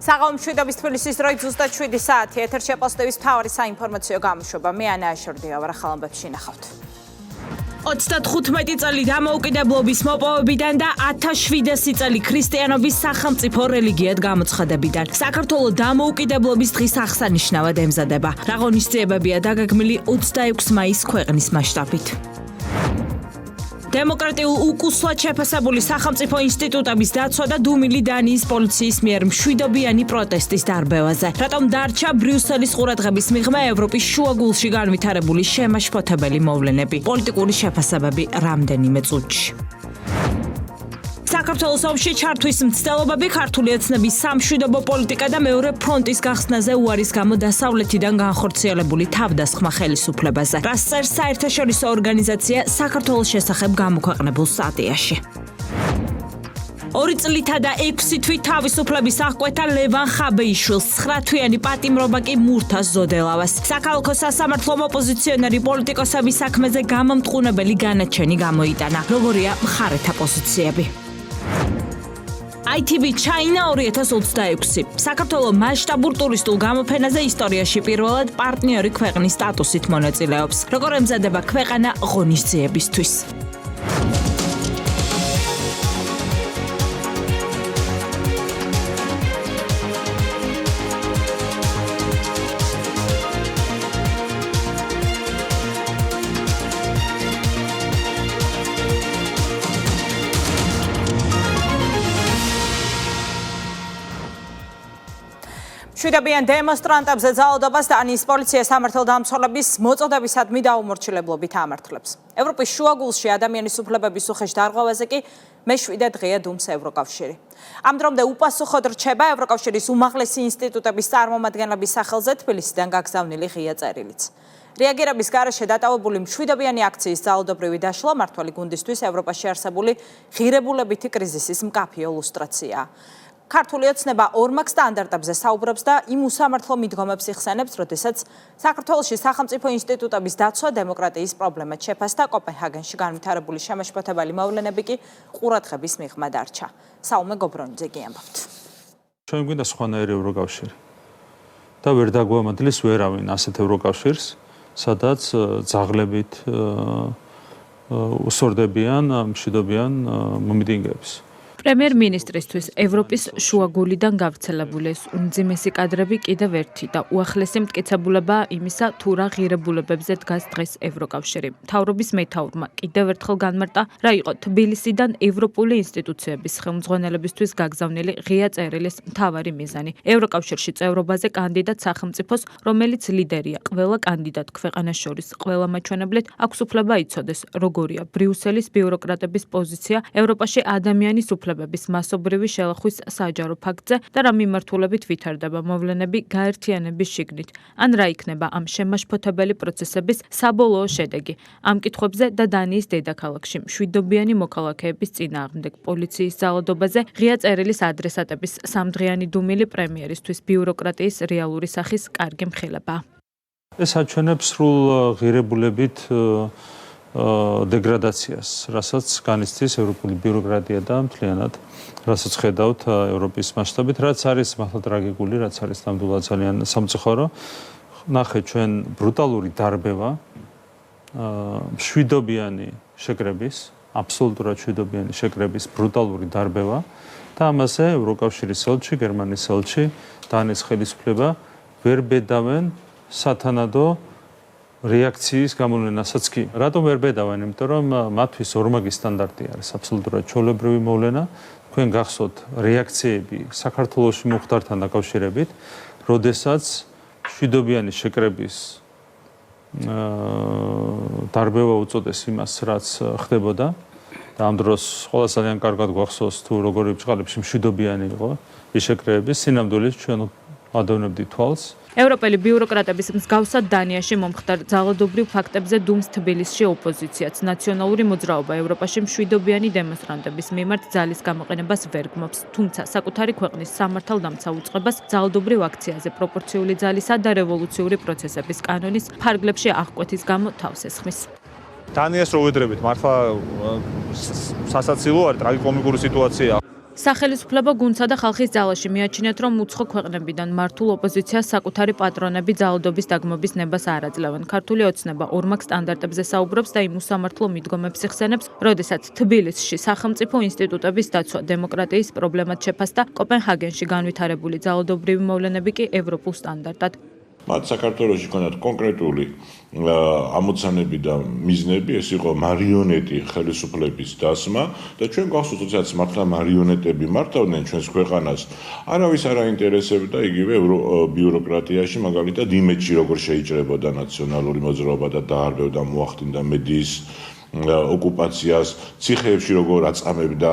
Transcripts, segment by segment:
საღამო მშვიდობის თბილისის დროით ზუსტად 7 საათი ეთერში პოსტების მთავარი საინფორმაციო გამოშვება. მე ანა აშორდია ვარ, ახალ ამბებში ნახავთ. 35 წელი დამოუკიდებლობის მოპოვებიდან და 1700 წელი ქრისტიანობის სახელმწიფო რელიგიად გამოცხადებიდან. საქართველოს დამოუკიდებლობის დღის აღსანიშნავად ემზადება. რა ღონისძიებებია დაგეგმილი 26 მაისს ქვეყნის მასშტაბით. დემოკრატიულ უკუსლად შეფასებული სახელმწიფო ინსტიტუტების დაცვა და დუმილი დანიის პოლიციის მიერ მშვიდობიანი პროტესტის დარბევაზე. რატომ დარჩა ბრიუსელის ყურადღების მიღმა ევროპის შუაგულში განვითარებული შემაშფოთებელი მოვლენები. პოლიტიკური შეფასებები რამდენიმე წუთში. საქართველოს ომში ჩართვის მცდელობები, ქართული ეთნების სამშვიდობო პოლიტიკა და მეორე ფრონტის გახსნაზე უარის გამო დასავლეთიდან განხორციელებული თავდასხმა ხელისუფლებაზე. რას წერს საერთაშორისო ორგანიზაცია საქართველოს შესახებ გამოქვეყნებულ სტატიაში. 2 წლითა და 6 თვით თავისუფლების აღკვეთა ლევან ხაბეიშვილს, 9 თვიანი პატიმრობა კი მურთას ზოდელავას. საქალაქო სასამართლომ ოპოზიციონერი პოლიტიკოსების საქმეზე გამომტყუნებელი განაჩენი გამოიტანა. როგორია მხარეთა პოზიციები? ITV China 2026. საქართველოს მასშტაბურ ტურისტულ გამოფენაზე ისტორიაში პირველად პარტნიორი ქვეყნის სტატუსით მონაწილეობს. როგორ ემზადება ქვეყანა ღონისძიებისთვის? მშვიდობიან დემონსტრანტებზე ძალადობას დანიის პოლიცია სამართალდამცველების მოწოდებისადმი დაუმორჩილებლობით ამართლებს. ევროპის შუაგულში ადამიანის უფლებების უხეშ დარღვევაზე კი მე-7 დღეა დუმს ევროკავშირი. ამ დრომდე უპასუხოდ რჩება ევროკავშირის უმაღლესი ინსტიტუტების წარმომადგენლების სახელზე თბილისიდან გაგზავნილი ღია წერილიც. რეაგირების გარეშე დატოვებული მშვიდობიანი აქციის ძალადობრივი დაშლა მმართველი გუნდისთვის ევროპაში არსებული ღირებულებითი კრიზისის მკაფიო ილუსტრაციაა. ქართული ოცნება ორმაგ სტანდარტებზე საუბრობს და იმ უსამართლო მიდგომებს იხსენებს, როდესაც საქართველოში სახელმწიფო ინსტიტუტების დაცვა დემოკრატიის პრობლემად შეფასდა, კოპენჰაგენში განვითარებული შემაშფოთებელი მოვლენები კი ყურადღების მიღმა დარჩა. საუმე გობრონიძე კი ამბობთ. ჩვენ გვინდა სხვანაირი ევროკავშირი და ვერ დაგვამადლის ვერავინ ასეთ ევროკავშირს, სადაც ძაღლებით უსორდებიან მშვიდობიან მომიტინგეებს. პრემიერ-მინისტრისთვის ევროპის შუაგულიდან გავრცელებული ეს უმძიმესი კადრები კიდევ ერთი და უახლესი მტკიცებულებაა იმისა, თუ რა ღირებულებებზე დგას დღეს ევროკავშირი. მთავრობის მეთაურმა კიდევ ერთხელ განმარტა, რა იყო თბილისიდან ევროპული ინსტიტუციების ხელმძღვანელებისთვის გაგზავნილი ღია წერილის მთავარი მიზანი. ევროკავშირში წევრობაზე კანდიდატ სახელმწიფოს, რომელიც ლიდერია ყველა კანდიდატ ქვეყანას შორის, ყველა მაჩვენებლით აქვს უფლება იცოდეს, როგორია ბრიუსელის ბიუროკრატების პოზიცია ევროპაში ადამიანის უფლებების მასობრივი შელახვის საჯარო ფაქტზე და რა მიმართულებით ვითარდება მოვლენები გაერთიანების შიგნით, ან რა იქნება ამ შემაშფოთებელი პროცესების საბოლოო შედეგი. ამ კითხვებზე და დანიის დედაქალაქში მშვიდობიანი მოქალაქეების წინააღმდეგ პოლიციის ძალადობაზე ღია წერილის ადრესატების სამდღიანი დუმილი პრემიერისთვის ბიუროკრატიის რეალური სახის კარგი მხილება. ეს აჩვენებს სრულ ღირებულებით დეგრადაციას, რასაც განიცდის ევროპული ბიუროკრატია და მთლიანად, რასაც ხედავთ ევროპის მასშტაბით, რაც არის მართლა ტრაგიკული, რაც არის ნამდვილად ძალიან სამწუხარო. ნახეთ ჩვენ ბრუტალური დარბევა, მშვიდობიანი შეკრების, აბსოლუტურად მშვიდობიანი შეკრების ბრუტალური დარბევა და ამაზე ევროკავშირის ელჩი, გერმანიის ელჩი, დანიის ხელისუფლება ვერ ბედავენ სათანადო რეაქციის გამოვლენასაც კი. რატომ ვერ ბედავენ? იმიტომ რომ მათთვის ორმაგი სტანდარტი არის აბსოლუტურად ჩვეულებრივი მოვლენა. თქვენ გახსოვთ რეაქციები საქართველოში მომხდართან დაკავშირებით, როდესაც მშვიდობიანი შეკრების დარბევა უწოდეს იმას, რაც ხდებოდა და ამ დროს ყველა ძალიან კარგად გვახსოვს თუ როგორი ბჭყალებში მშვიდობიანი იყო ის შეკრებები, სინამდვილეში ჩვენ ვადევნებდით თვალს. ევროპელი ბიუროკრატების მსგავსად დანიაში მომხდარ ძალადობრივ ფაქტებზე დუმს თბილისში ოპოზიციაც. ნაციონალური მოძრაობა ევროპაში მშვიდობიანი დემონსტრანტების მიმართ ძალის გამოყენებას ვერ გმობს, თუმცა საკუთარი ქვეყნის სამართალდამცავ უწყებას ძალადობრივ აქციაზე პროპორციული ძალისა და რევოლუციური პროცესების კანონის ფარგლებში აღკვეთის გამო თავს ესხმის. დანიას რო ვედრებით, მართლა სასაცილო არის, ტრაგიკომიკური სიტუაცია. სახელმწიფო გუნდსა და ხალხის ძალაში მიაჩნიათ, რომ უცხო ქვეყნებიდან მართულ ოპოზიციას საკუთარი პატრონები ძალადობის დაგმობის ნებას არ აძლევენ. ქართული ოცნება ორმაგ სტანდარტებზე საუბრობს და იმ უსამართლო მიდგომებს იხსენებს, როდესაც თბილისში სახელმწიფო ინსტიტუტების დაცვა დემოკრატიის პრობლემად შეფასდა, კოპენჰაგენში განვითარებული ძალადობრივი მოვლენები კი ევროპულ სტანდარტად. მათ საქართველოში ქონათ კონკრეტული ამოცანები და მიზნები, ეს იყო მარიონეტი ხელისუფლების დასმა და ჩვენ გვახსოვს, როდესაც მართლა მარიონეტები მართავდნენ ჩვენს ქვეყანას, არავის არ აინტერესებდა იგივე ბიუროკრატიაში, მაგალითად იმედში როგორ შეიჭრებოდა ნაციონალური მოძრაობა და დაარბევდა მოახდინდა მედიის ოკუპაციას, ციხეებში როგორ აწამებდა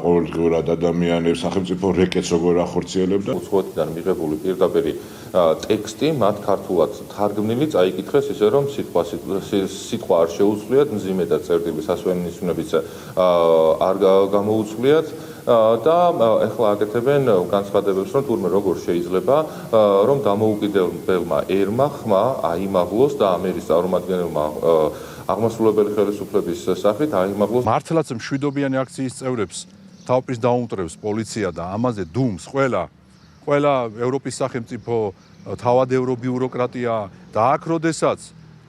ყოველდღიურად ადამიანებს, სახელმწიფო რეკეტს როგორ ახორციელებდა. უცხოეთიდან მიღებული პირდაპირი ტექსტი მათ ქართულად თარგმნილი წაიკითხეს ისე რომ სიტყვა არ შეუძლიათ, მძიმე და წერტილი სასვენისუნებიც არ გამოუცვლიათ და ეხლა აკეთებენ განცხადებებს, რომ თურმე როგორ შეიძლება რომ დამოუკიდებელმა ერმა ხმა აიმაღლოს და ამერის წარმომადგენელმა აღმასრულებელი ხელისუფლების სახით აიმაღლოს. მართლაც მშვიდობიანი აქციის წევრებს თავპის დაუმტრევს პოლიცია და ამაზე დუმს ყველა ევროპის სახელმწიფო თავად ევრობიუროკრატია და აქ როდესაც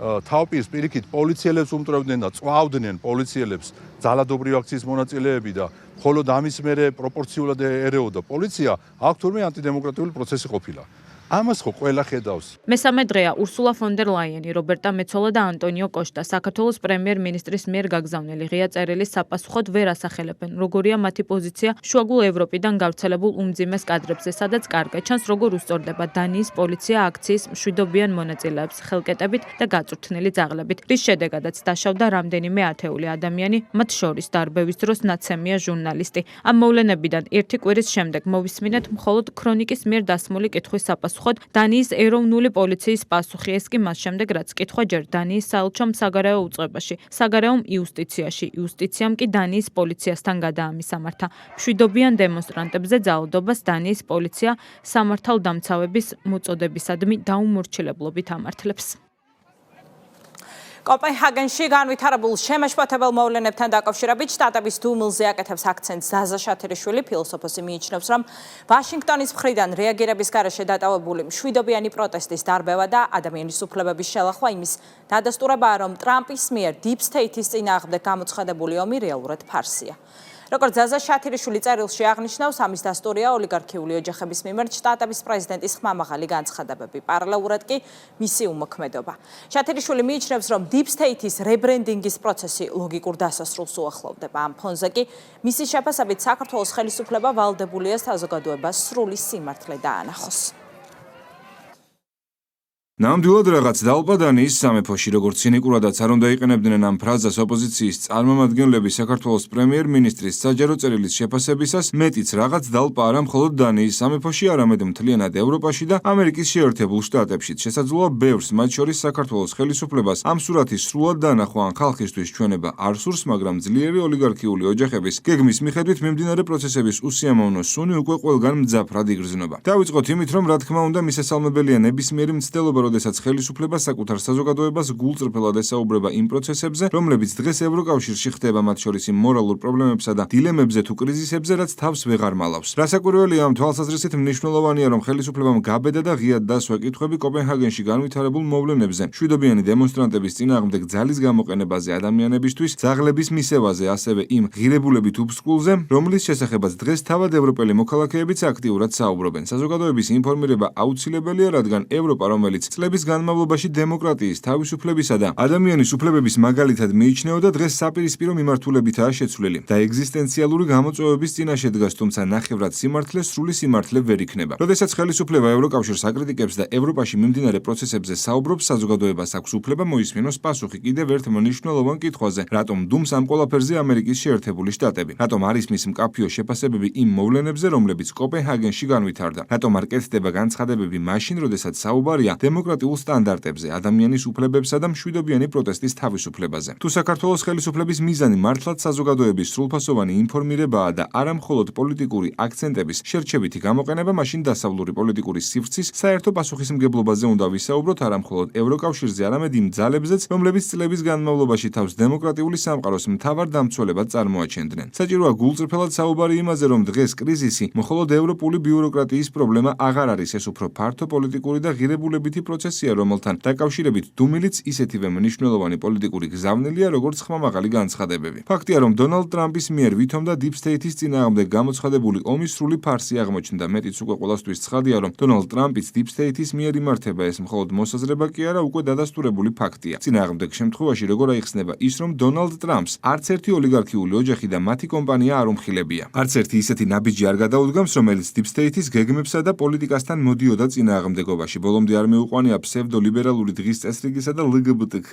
თავპის პირიქით პოლიციელებს უმტვრევდნენ და წვავდნენ პოლიციელებს ძალადობრივი აქციის მონაწილეები და მხოლოდ ამის მერე პროპორციულად ერეოდა პოლიცია, აქ თურმე ანტიდემოკრატიული პროცესი ყოფილა. ამას ხო ყველა ხედავს. მესამე დღეა ურსულა ფონ დერ ლაიენი, რობერტა მეცოლა და ანტონიო კოშტა საქართველოს პრემიერ-მინისტრის მიერ გაგზავნილი ღია წერილის საპასუხოდ ვერ ასახელებენ, როგორია მათი პოზიცია შუაგულ ევროპიდან გავრცელებულ უმძიმეს კადრებზე, სადაც კარგად ჩანს, როგორ უსწორდება დანიის პოლიცია აქციის მშვიდობიან მონაწილეებს ხელკეტებით და გაწვრთნილი ძაღლებით, რის შედეგადაც დაშავდა რამდენიმე ათეული ადამიანი, მათ შორის დარბევის დროს ნაცემია ჟურნალისტი. ამ მოვლენებიდან ერთი კვირის შემდეგ მოვისმინეთ მხოლოდ ქრონიკის მიერ დასმული კითხვის საპასუხოდ დანიის ეროვნული პოლიციის პასუხი, ეს კი მას შემდეგ, რაც კითხვა ჯერ დანიის საელჩომ საგარეო უწყებაში, საგარეომ იუსტიციაში, იუსტიციამ კი დანიის პოლიციასთან გადაამისამართა. მშვიდობიან დემონსტრანტებზე ძალადობას დანიის პოლიცია სამართალდამცავების მოწოდებისადმი დაუმორჩილებლობით ამართლებს. კოპენჰაგენში განვითარებულ შემაშფოთებელ მოვლენებთან დაკავშირებით შტატების დუმილზე აკეთებს აქცენტს ზაზა შათირიშვილი. ფილოსოფოსი მიიჩნევს, რომ ვაშინგტონის მხრიდან რეაგირების გარეშე დატოვებული მშვიდობიანი პროტესტის დარბევა და ადამიანის უფლებების შელახვა იმის დადასტურებაა, რომ ტრამპის მიერ დიპ სტეითის წინააღმდეგ გამოცხადებული ომი რეალურად ფარსია. როგორც ზაზა შათირიშვილი წერილში აღნიშნავს, ამის დასტურია ოლიგარქიული ოჯახების მიმართ შტატების პრეზიდენტის ხმამაღალი განცხადებები, პარალელურად კი მისი უმოქმედობა. შათირიშვილი მიიჩნევს, რომ დიპ სტეითის რებრენდინგის პროცესი ლოგიკურ დასასრულს უახლოვდება. ამ ფონზე კი მისი შეფასებით საქართველოს ხელისუფლება ვალდებულია საზოგადოებას სრული სიმართლე დაანახოს. ნამდვილად რაღაც დალპა დანიის სამეფოში, როგორც ცინიკურადაც არ უნდა იყენებდნენ ამ ფრაზას ოპოზიციის წარმომადგენლები საქართველოს პრემიერ-მინისტრის საჯარო წერილის შეფასებისას, მეტიც რაღაც დალპა არა მხოლოდ დანიის სამეფოში, არამედ მთლიანად ევროპაში და ამერიკის შეერთებულ შტატებშიც. შესაძლოა ბევრს, მათ შორის საქართველოს ხელისუფლებას, ამ სურათის სრულად დაანახვა ან ხალხისთვის ჩვენება არ სურს, მაგრამ ძლიერი ოლიგარქიული ოჯახების გეგმის მიხედვით მიმდინარე პროცესების უსიამოვნო სუნი უკვე ყველგან მძაფრად იგრძნობა. დავიწყოთ იმით, რომ რა თქმა უნდა მისასალმებელია ნებისმიერი მცდელობა, როდესაც ხელისუფლება საკუთარ საზოგადოებას გულწრფელად ესაუბრება იმ პროცესებზე, რომლებიც დღეს ევროკავშირში ხდება, მათ შორის იმ მორალურ პრობლემებსა და დილემებზე თუ კრიზისებზე, რაც თავს ვეღარ მალავს. რასაკვირველია, ამ თვალსაზრისით მნიშვნელოვანია, რომ ხელისუფლებამ გაბედა და ღიად დასვა კითხვები კოპენჰაგენში განვითარებულ მოვლენებზე, მშვიდობიანი დემონსტრანტების წინააღმდეგ ძალის გამოყენებაზე ადამიანებისთვის, ძაღლების მისევაზე, ასევე იმ ღირებულებით უფსკულზე, რომლის შესახებაც დღეს თავად ევროპელი მოქალაქეებიც აქტიურად საუბრობენ. საზოგადოების ინფორმირება აუცილებელია, რადგან ევროპა, რომელიც წლების განმავლობაში დემოკრატიის, თავისუფლებისა და ადამიანის უფლებების მაგალითად მიიჩნეოდა, დღეს საპირისპირო მიმართულებითაა შეცვლილი და ეგზისტენციალური გამოწვევების წინაშე დგას, თუმცა ნახევრად სიმართლე, სრული სიმართლე ვერ იქნება. როდესაც ხელისუფლება ევროკავშირს აკრიტიკებს და ევროპაში მიმდინარე პროცესებზე საუბრობს, საზოგადოებას აქვს უფლება მოისმინოს პასუხი კიდევ ერთ მნიშვნელოვან კითხვაზე, რატომ დუმს ამ ყველაფერზე ამერიკის შეერთებული შტატები, რატომ არის მის მკაფიო შეფასებები იმ მოვლენებზე, რომლებიც კოპენჰაგენში განვითარდა, რატომ არ კეთდება განცხადებები მაშინ, როდესაც საუბარია დემოკრატიულ სტანდარტებზე, ადამიანის უფლებებსა და მშვიდობიანი პროტესტის თავისუფლებაზე. თუ საქართველოს ხელისუფლების მიზანი მართლაც საზოგადოების სრულფასოვანი ინფორმირებაა და არა მხოლოდ პოლიტიკური აქცენტების შერჩევითი გამოყენება, მაშინ დასავლური პოლიტიკური სივრცის საერთო პასუხისმგებლობაზე უნდა ვისაუბროთ არა მხოლოდ ევროკავშირზე, არამედ იმ ძალებზეც, რომლებიც წლების განმავლობაში თავს დემოკრატიული სამყაროს მთავარ დამცველებად წარმოაჩენდნენ. საჭიროა გულწრფელად საუბარი იმაზე, რომ დღეს კრიზისი მხოლოდ ევროპული ბიუროკრატიის პრობლემა აღარ არის, ეს უფრო ფართო პოლიტიკური და ღირებულებითი პროცესია, რომელთან დაკავშირებით დუმილიც ისეთივე მნიშვნელოვანი პოლიტიკური გზავნილია, როგორც ხმამაღალი განცხადებები. ფაქტია, რომ დონალდ ტრამპის მიერ ვითომ და Deep State-ის წინააღმდეგ გამოცხადებული ომის სრული ფარსი აღმოჩნდა. მეტიც უკვე ყველასთვის ცხადია, რომ დონალდ ტრამპის Deep State-ის მიერ იმართება ეს მხოლოდ მოსაზრება კი არა, უკვე დადასტურებული ფაქტია. წინააღმდეგ შემთხვევაში როგორ აიხსნება ის, რომ დონალდ ტრამპს არც ერთი ოლიგარქიული ოჯახი და მათი კომპანია არ უმხილებია. არც ერთი ისეთი ნაბიჯი არ გადაუდგამს, რომელიც Deep State-ის გეგმებსა და პოლიტიკასთან მოდიოდა წინააღმდეგობაში. ბოლომდე არ მეუყვანია ფსევდოლიბერალური დღის წესრიგისა და LGBTQ+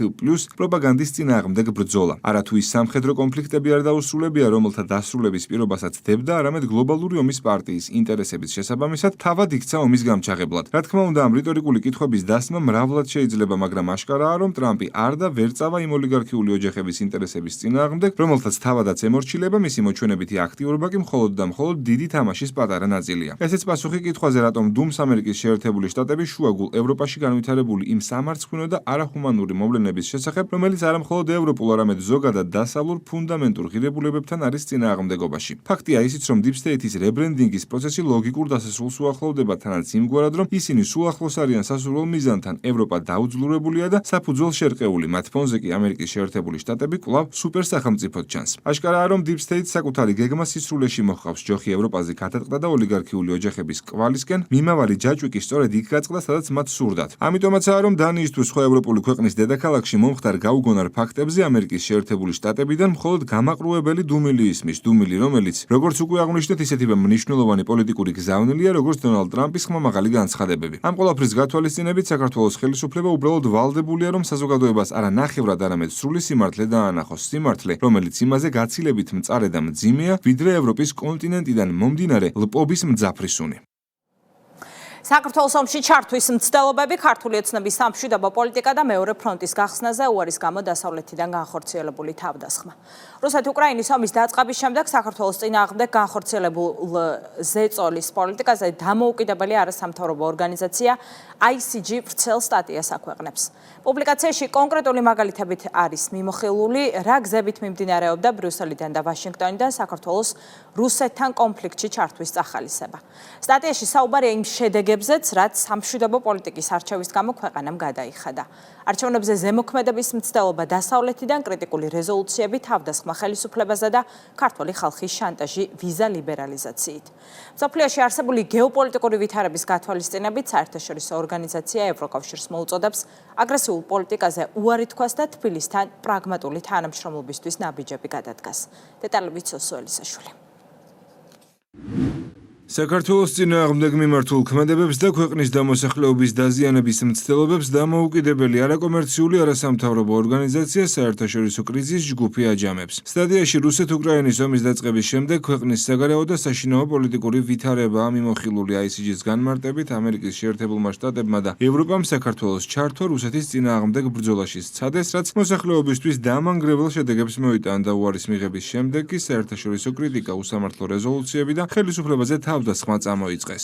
პროპაგანდის წინააღმდეგ ბრძოლა. არათუ ის სამხედრო კონფლიქტები არ დაუსრულებია, რომელთა დასრულების პირობასაც დებდა, არამედ გლობალური ომის პარტიის ინტერესების შესაბამისად თავად იქცა ომის გამჩაღებლად. რა თქმა უნდა, ამ რიტორიკული კითხვების დასმა მრავლად შეიძლება, მაგრამ აშკარაა, რომ ტრამპი არ და ვერ წავა იმ ოლიგარქიული ოჯახების ინტერესების წინააღმდეგ, რომელთაც თავადაც ემორჩილება, მისი მოჩვენებითი აქტიურობა კი მხოლოდ და მხოლოდ დიდი თამაშის პატარა ნაწილია. ესეც პასუხი კითხვაზე, რატომ დუმს ამერიკის შეერთებული შტატები შუაგულ ევროპაში განვითარებული იმ სამარცხვინო და არახუმანური მოვლენების შესახებ, რომელიც არა მხოლოდ ევროპულ, არამედ ზოგადად დასავლურ ფუნდამენტურ ღირებულებებთან არის წინააღმდეგობაში. ფაქტია ისიც, რომ Deep State-ის რებრენდინგის პროცესი ლოგიკურ დასასრულს უახლოვდება, თანაც იმგვარად, რომ ისინი სულ ახლოს არიან სასურველ მიზანთან. ევროპა დაუძლურებულია და საფუძველ შერყეული, მათ ფონზე კი ამერიკის შეერთებული შტატები კვლავ სუპერსახელმწიფოდ ჩანს. აშკარაა, რომ Deep State საკუთარი გეგმა სისრულეში მოჰყავს. ჯოხი ევროპაზე გადაწყდა და ოლიგარქიული ოჯახების კვალისკენ მიმავალი ჯაჭვიკი სწორედ იქ გაწყდა, სადაც მათ სურდათ. ამიტომაცაა, რომ დანიის თუ სხვა ევროპული ქვეყნის დედაქალაქში მომხდარ გაუგონარ ფაქტებზე ამერიკის შეერთებული შტატებიდან მხოლოდ გამაყრუებელი დუმილი ისმის, დუმილი, რომელიც როგორც უკვე აღვნიშნეთ, ისეთივე მნიშვნელოვანი პოლიტიკური გზავნილია, როგორც დონალდ ტრამპის ხმამაღალი განცხადებები. ამ ყველაფრის გათვალისწინებით საქართველოს ხელისუფლება უბრალოდ ვალდებულია, რომ საზოგადოებას არა ნახევრად, არამედ სრული სიმართლე დაანახოს, სიმართლე, რომელიც იმაზე გაცილებით მწარე და მძიმეა, ვიდრე ევროპის კონტინენტიდან მომდინარე ლპობის მძაფრისუნი. საქართველოს ომში ჩართვის მცდელობები, ქართული ოცნების სამშვიდობო პოლიტიკა და მეორე ფრონტის გახსნაზე უარის გამო დასავლეთიდან განხორციელებული თავდასხმა. რუსეთ-უკრაინის ომის დაწყების შემდეგ საქართველოს წინააღმდეგ განხორციელებულ ზეწოლის პოლიტიკაზე დამოუკიდებელი არასამთავრობო ორგანიზაცია ICG ვრცელ სტატიას აქვეყნებს. პუბლიკაციაში კონკრეტული მაგალითებით არის მიმოხილული, რა გზებით მიმდინარეობდა ბრიუსელიდან და ვაშინგტონიდან საქართველოს რუსეთთან კონფლიქტში ჩართვის წახალისება. სტატიაში საუბარია იმ შედეგებზეც, რაც სამშვიდობო პოლიტიკის არჩევის გამო ქვეყანამ გადაიხადა. არჩევნებზე ზემოქმედების მცდელობა, დასავლეთიდან კრიტიკული რეზოლუციები, თავდასხმა ხელისუფლებაზე და ქართული ხალხის შანტაჟი ვიზა ლიბერალიზაციით. მსოფლიოში არსებული გეოპოლიტიკური ვითარების გათვალისწინებით საერთაშორისო ორგანიზაცია ევროკავშირს მოუწოდებს აგრესიულ პოლიტიკაზე უარი თქვას და თბილისთან პრაგმატული თანამშრომლობისთვის ნაბიჯები გადადგას. დეტალებით სოსო ელისაშვილი. საქართველოს წინააღმდეგ მიმართულ ქმედებებს და ქვეყნის დამოსახლეობის დაზიანების მცდელობებს დამოუკიდებელი არაკომერციული არასამთავრობო ორგანიზაცია საერთაშორისო კრიზის ჯგუფი აჯამებს. სტატიაში რუსეთ-უკრაინის ომის დაწყების შემდეგ ქვეყნის საგარეო და საშინაო პოლიტიკური ვითარებაა მიმოხილული ICG-ს განმარტებით ამერიკის შეერთებულმა შტატებმა და ევროპამ საქართველოს ჩართვა რუსეთის წინააღმდეგ ბრძოლაში სცადეს, რაც მოსახლეობისთვის დამანგრეველ შედეგებს მოიტანა და უარის მიღების შემდეგ კი საერთაშორისო კრიტიკა, უსამართლო რეზოლუციები და ხელისუფლებაზე თავდასხმა წამოიწყეს.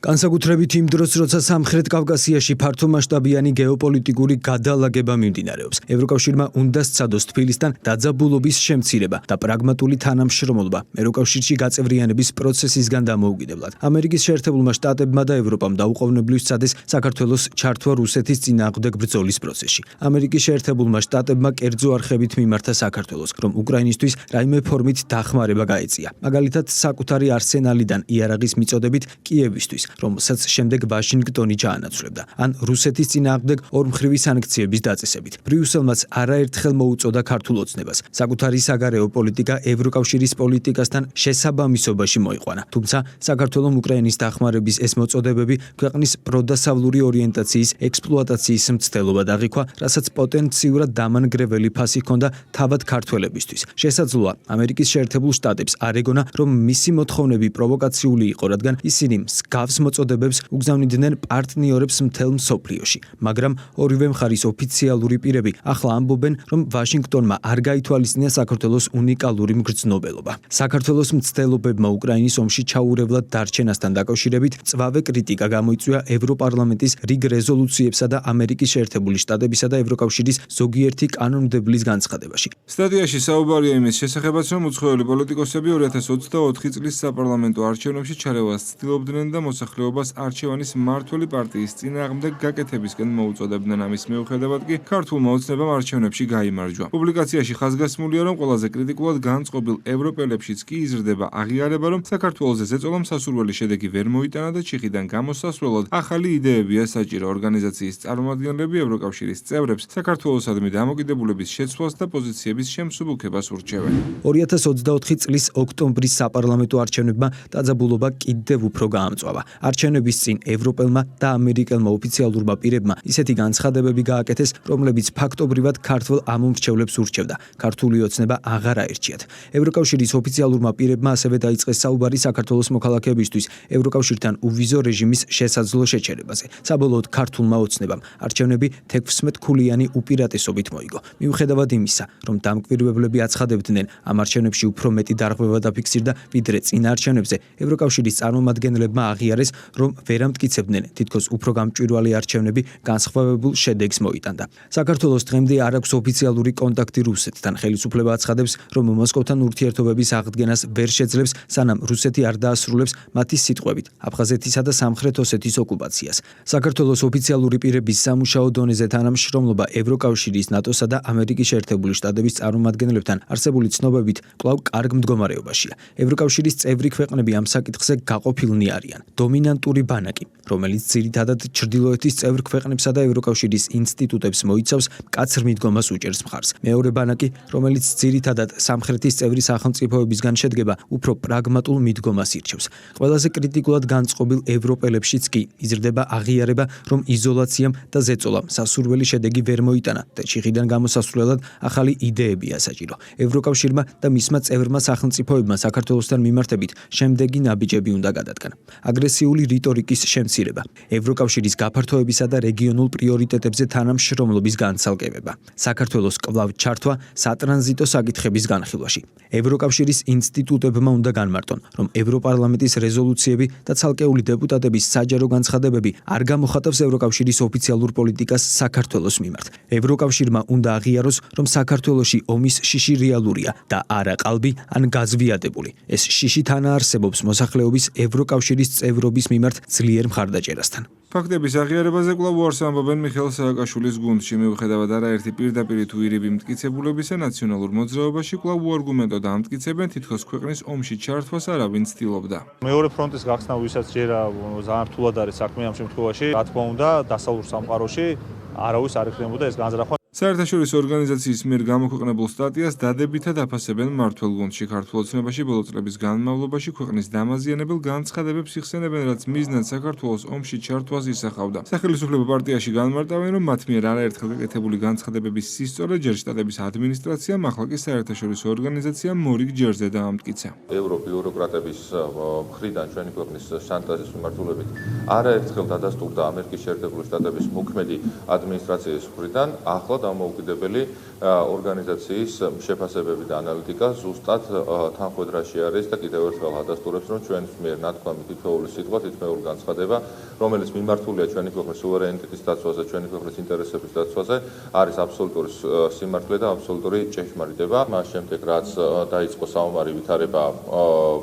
განსაკუთრებით იმ დროს, როცა სამხრეთ კავკასიაში ფართომასშტაბიანი გეოპოლიტიკური გადალაგება მიმდინარეობს. ევროკავშირმა უნდა სცადოს თბილისთან დაძაბულობის შემცირება და პრაგმატული თანამშრომლობა ევროკავშირში გაწევრიანების პროცესისგან დამოუკიდებლად. ამერიკის შეერთებულმა შტატებმა და ევროპამ დაუყოვნებლივ სცადეს საქართველოს ჩართვა რუსეთის წინააღმდეგ ბრძოლის პროცესში. ამერიკის შეერთებულმა შტატებმა კერძო არხებით მიმართა საქართველოს, რომ უკრაინისთვის რაიმე ფორმით დახმარება გაეწია. მაგალითად, საკუთარი არსენალიდან იარაღის მიწოდებით კიევისთვის, რომელსაც შემდეგ ვაშინგტონი ჩაანაცვლებდა, ან რუსეთის წინააღმდეგ ორმხრივი სანქციების დაწესებით. ბრიუსელმაც არაერთხელ მოუწოდა ქართულ ოცნებას. საკუთარი საგარეო პოლიტიკა ევროკავშირის პოლიტიკასთან შესაბამისობაში მოიყვანა. თუმცა საქართველოს უკრაინის დახმარების ეს მოწოდებები ქვეყნის პროდასავლური ორიენტაციის ექსპლუატაციის მცდელობად აღიქვა, რასაც პოტენციურად დამანგრეველი ფასი ჰქონდა თავად ქართველებისთვის. შესაძლოა, ამერიკის შეერთებულ შტატებს არ ეგონა, რომ მისი მოთხოვნები პროვოკაციული იყო, რადგან ისინი მსგავს მოწოდებებს უგზავნიდნენ პარტნიორებს მთელ მსოფლიოში, მაგრამ ორივე მხარის ოფიციალური პირები ახლა ამბობენ, რომ ვაშინგტონმა არ გაითვალისწინა საქართველოს უნიკალური მგრძნობელობა. საქართველოს მცდელობებმა უკრაინის ომში ჩაურევლად დარჩენასთან დაკავშირებით მწვავე კრიტიკა გამოიწვია ევროპარლამენტის რიგ რეზოლუციებსა და ამერიკის შეერთებული შტატებისა და ევროკავშირის ზოგიერთი კანონმდებლის განცხადებაში. სტატიაში საუბარია იმის შესახებაც, რომ უცხოელი პოლიტიკოსები 2024 წლის საპარლამენტო არჩევნებში ჩარევას ცდილობდნენ და მოსახლეობას არჩევანის მმართველი პარტიის წინააღმდეგ გაკეთებისკენ მოუწოდებდნენ. ამის მიუხედავად კი ქართულმა ოცნებამ არჩევნებში გაიმარჯვა. პუბლიკაციაში ხაზგასმულია, რომ ყველაზე კრიტიკულად განწყობილ ევროპელებშიც კი იზრდება აღიარება, რომ საქართველოს ზეწოლამ სასურველი შედეგი ვერ მოიტანა და ჩიხიდან გამოსასვლელად ახალი იდეებია საჭირო. ორგანიზაციის წარმომადგენლები ევროკავშირის წევრებს საქართველოსადმი დამოკიდებულების შეცვლას და პოზიციების შემსუბუქებას ურჩევენ. 2024 წლის ოქტომბრის საპარლამენტო არჩევნებმა დაძაბულობა კიდევ უფრო გაამწვავა. არჩევნების წინ ევროპელმა და ამერიკელმა ოფიციალურმა პირებმა ისეთი განცხადებები გააკეთეს, რომლებიც ფაქტობრივად ქართველ ამომრჩევლებს ურჩევდა. ქართული ოცნება აღარ აერჩიათ. ევროკავშირის ოფიციალურმა პირებმა ასევე დაიწყეს საუბარი საქართველოს მოქალაქეებისთვის ევროკავშირთან უვიზო რეჟიმის შესაძლო შეჩერებაზე. საბოლოოდ ქართულმა ოცნებამ არჩევნები 16 ქულიანი უპირატესობით მოიგო. მიუხედავად იმისა, რომ დამკვირვებლები აცხადებდნენ, ამ არჩევნებში უფრო მეტი დარღვევა დაფიქსირდა ვიდრე წინა არჩევნებზე, ევროკავშირის წარმომადგენლებმა აღიარეს, რომ ვერ ამტკიცებდნენ თითქოს უფრო გამჭვირვალე არჩევნები განსხვავებულ შედეგს მოიტანდა. საქართველოს დღემდე არ აქვს ოფიციალური კონტაქტი რუსეთთან. ხელისუფლება აცხადებს, რომ მოსკოვთან ურთიერთობების აღდგენას ვერ შეძლებს, სანამ რუსეთი არ დაასრულებს მათი სიტყვებით აფხაზეთისა და სამხრეთ ოსეთის ოკუპაციას. საქართველოს ოფიციალური პირების სამუშაო დონეზე თანამშრომლობა ევროკავშირის, ნატოსა და ამერიკის შეერთებული შტატების წარმომადგენლებთან არსებული ცნობებით კვლავ კარგ მდგომარეობაშია. ევროკავშირის წევრი ქვეყნები ამ საკითხზე გაყოფილნი არიან. დომინანტური ბანაკი, რომელიც ძირითადად ჩრდილოეთის წევრ ქვეყნებსა და ევროკავშირის ინსტიტუტებს მოიცავს, მკაცრ მიდგომას უჭერს მხარს. მეორე ბანაკი, რომელიც ძირითადად სამხრეთის წევრი სახელმწიფოებისგან შედგება, უფრო პრაგმატულ მიდგომას ირჩევს. ყველაზე კრიტიკულად განწყობილ ევროპელებშიც კი იზრდება აღიარება, რომ იზოლაციამ და ზეწოლამ სასურველი შედეგი ვერ მოიტანა და ჩიხიდან გამოსასვლელად ახალი იდეებია საჭირო. ევროკავშირმა და მისმა წევრმა სახელმწიფოებმა საქართველოსთან მიმართებით შემდეგი ნაბიჯები უნდა გადადგან. აგრესიული რიტორიკის შემცირება, ევროკავშირის გაფართოებისა და რეგიონულ პრიორიტეტებზე თანამშრომლობის განცალკევება, საქართველოს კვლავ ჩართვა სატრანზიტო საკითხების განხილვაში. ევროკავშირის ინსტიტუტებმა უნდა განმარტონ, რომ ევროპარლამენტის რეზოლუციები და ცალკეული დეპუტატების საჯარო განცხადებები არ გამოხატავს ევროკავშირის ოფიციალურ პოლიტიკას საქართველოს მიმართ. ევროკავშირმა უნდა აღიაროს, რომ საქართველოში ომის შიში რეალურია და არა ყალბი ან გაზვიადებული. ეს შიში თანაარსებობს მოსახლეობის ევროკავშირის წევრობის მიმართ ძლიერ მხარდაჭერასთან. ფაქტების აღიარებაზე კვლავ უარს ამბობენ მიხეილ სააკაშვილის გუნდში. მიუხედავად არაერთი პირდაპირი თუ ირიბი მტკიცებულებისა, ნაციონალურ მოძრაობაში კვლავ უარგუმენტოდ ამტკიცებენ, თითქოს ქვეყნის ომში ჩართვას არავინ ცდილობდა. მეორე ფრონტის გახსნა, ვისაც ჯერა ძალიან რთულად არის საქმე ამ შემთხვევაში, რა თქმა უნდა, დასავლურ სამყაროში არავის არ ეხრებოდა ეს განზრახვა. საერთაშორისო ორგანიზაციის მიერ გამოქვეყნებულ სტატიას დადებითად აფასებენ მმართველ გუნდში. ქართულ ოცნებაში ბოლო წლების განმავლობაში ქვეყნის დამაზიანებელ განცხადებებს იხსენებენ, რაც მიზნად საქართველოს ომში ჩართვას ისახავდა. სახელმწიფო პარტიაში განმარტავენ, რომ მათ მიერ არაერთხელ გაკეთებული განცხადებების სისწორე ჯერ შტატების ადმინისტრაციამ, ახლა კი საერთაშორისო ორგანიზაციამ მორიგ ჯერზე დაამტკიცა. ევრობიუროკრატების მხრიდან ჩვენი ქვეყნის შანტაჟის მიმართულებით არაერთხელ დადასტურდა ამერიკის შეერთებული შტატების მოქმედი ადმინისტრაციის მხრიდან, ახლა დამოუკიდებელი ორგანიზაციის შეფასებები და ანალიტიკა ზუსტად თანხმედრაში არის და კიდევ ერთხელ ადასტურებს, რომ ჩვენს მიერ ნათქვამი თითოეული სიტყვა, თითოეული განცხადება, რომელიც მიმართულია ჩვენი ქვეყნის სუვერენიტეტის დაცვაზე, ჩვენი ქვეყნის ინტერესების დაცვაზე, არის აბსოლუტური სიმართლე და აბსოლუტური ჭეშმარიტება. მას შემდეგ, რაც დაიწყო საომარი ვითარება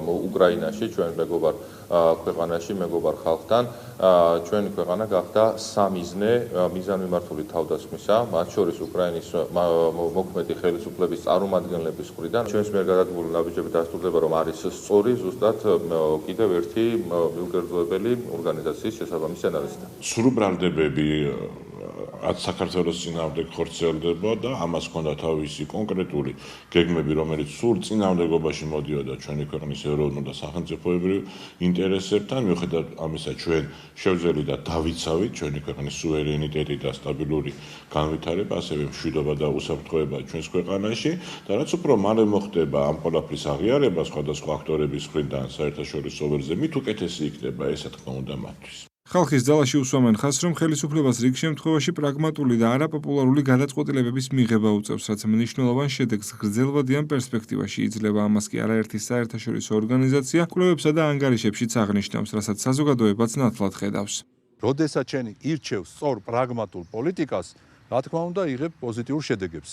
უკრაინაში, ჩვენ მეგობარ ქვეყანაში, მეგობარ ხალხთან, ჩვენი ქვეყანა გახდა სამიზნე მიზანმიმართული თავდასხმისა, მათ შორის უკრაინის მოქმედი ხელისუფლების წარმომადგენლების მხრიდან. ჩვენს მიერ გადადგმული ნაბიჯები დასტურდება, რომ არის სწორი ზუსტად კიდევ ერთი მიუკერძოებელი ორგანიზაციის შესაბამისი ანალიზი. სრულ ბრალდებები რაც საქართველოს წინააღმდეგ ხორციელდება და ამას ჰქონდა თავისი კონკრეტული გეგმები, რომელიც სულ წინააღმდეგობაში მოდიოდა ჩვენი ქვეყნის ეროვნულ და სახელმწიფოებრივ ინტერესებთან, მიუხედავად ამისა ჩვენ შევძელი და დავიცავით ჩვენი ქვეყნის სუვერენიტეტი და სტაბილური განვითარება, ასევე მშვიდობა და უსაფრთხოება ჩვენს ქვეყანაში და რაც უფრო მალე მოხდება ამ ყველაფრის აღიარება სხვადასხვა აქტორების მხრიდან საერთაშორისო ველზე, მით უკეთესი იქნება ეს, რა თქმა უნდა, მათთვის. ხალხის ძალაში უსვამენ ხაზს, რომ ხელისუფლებას რიგ შემთხვევაში პრაგმატული და არაპოპულარული გადაწყვეტილებების მიღება უწევს, რაც მნიშვნელოვან შედეგს გრძელვადიან პერსპექტივაში იძლევა. ამას კი არაერთი საერთაშორისო ორგანიზაცია კვლევებსა და ანგარიშებშიც აღნიშნავს, რასაც საზოგადოებაც ნათლად ხედავს. როდესაც ჩენი ირჩევს სწორ პრაგმატულ პოლიტიკას, რა თქმა უნდა, იღებ პოზიტიურ შედეგებს.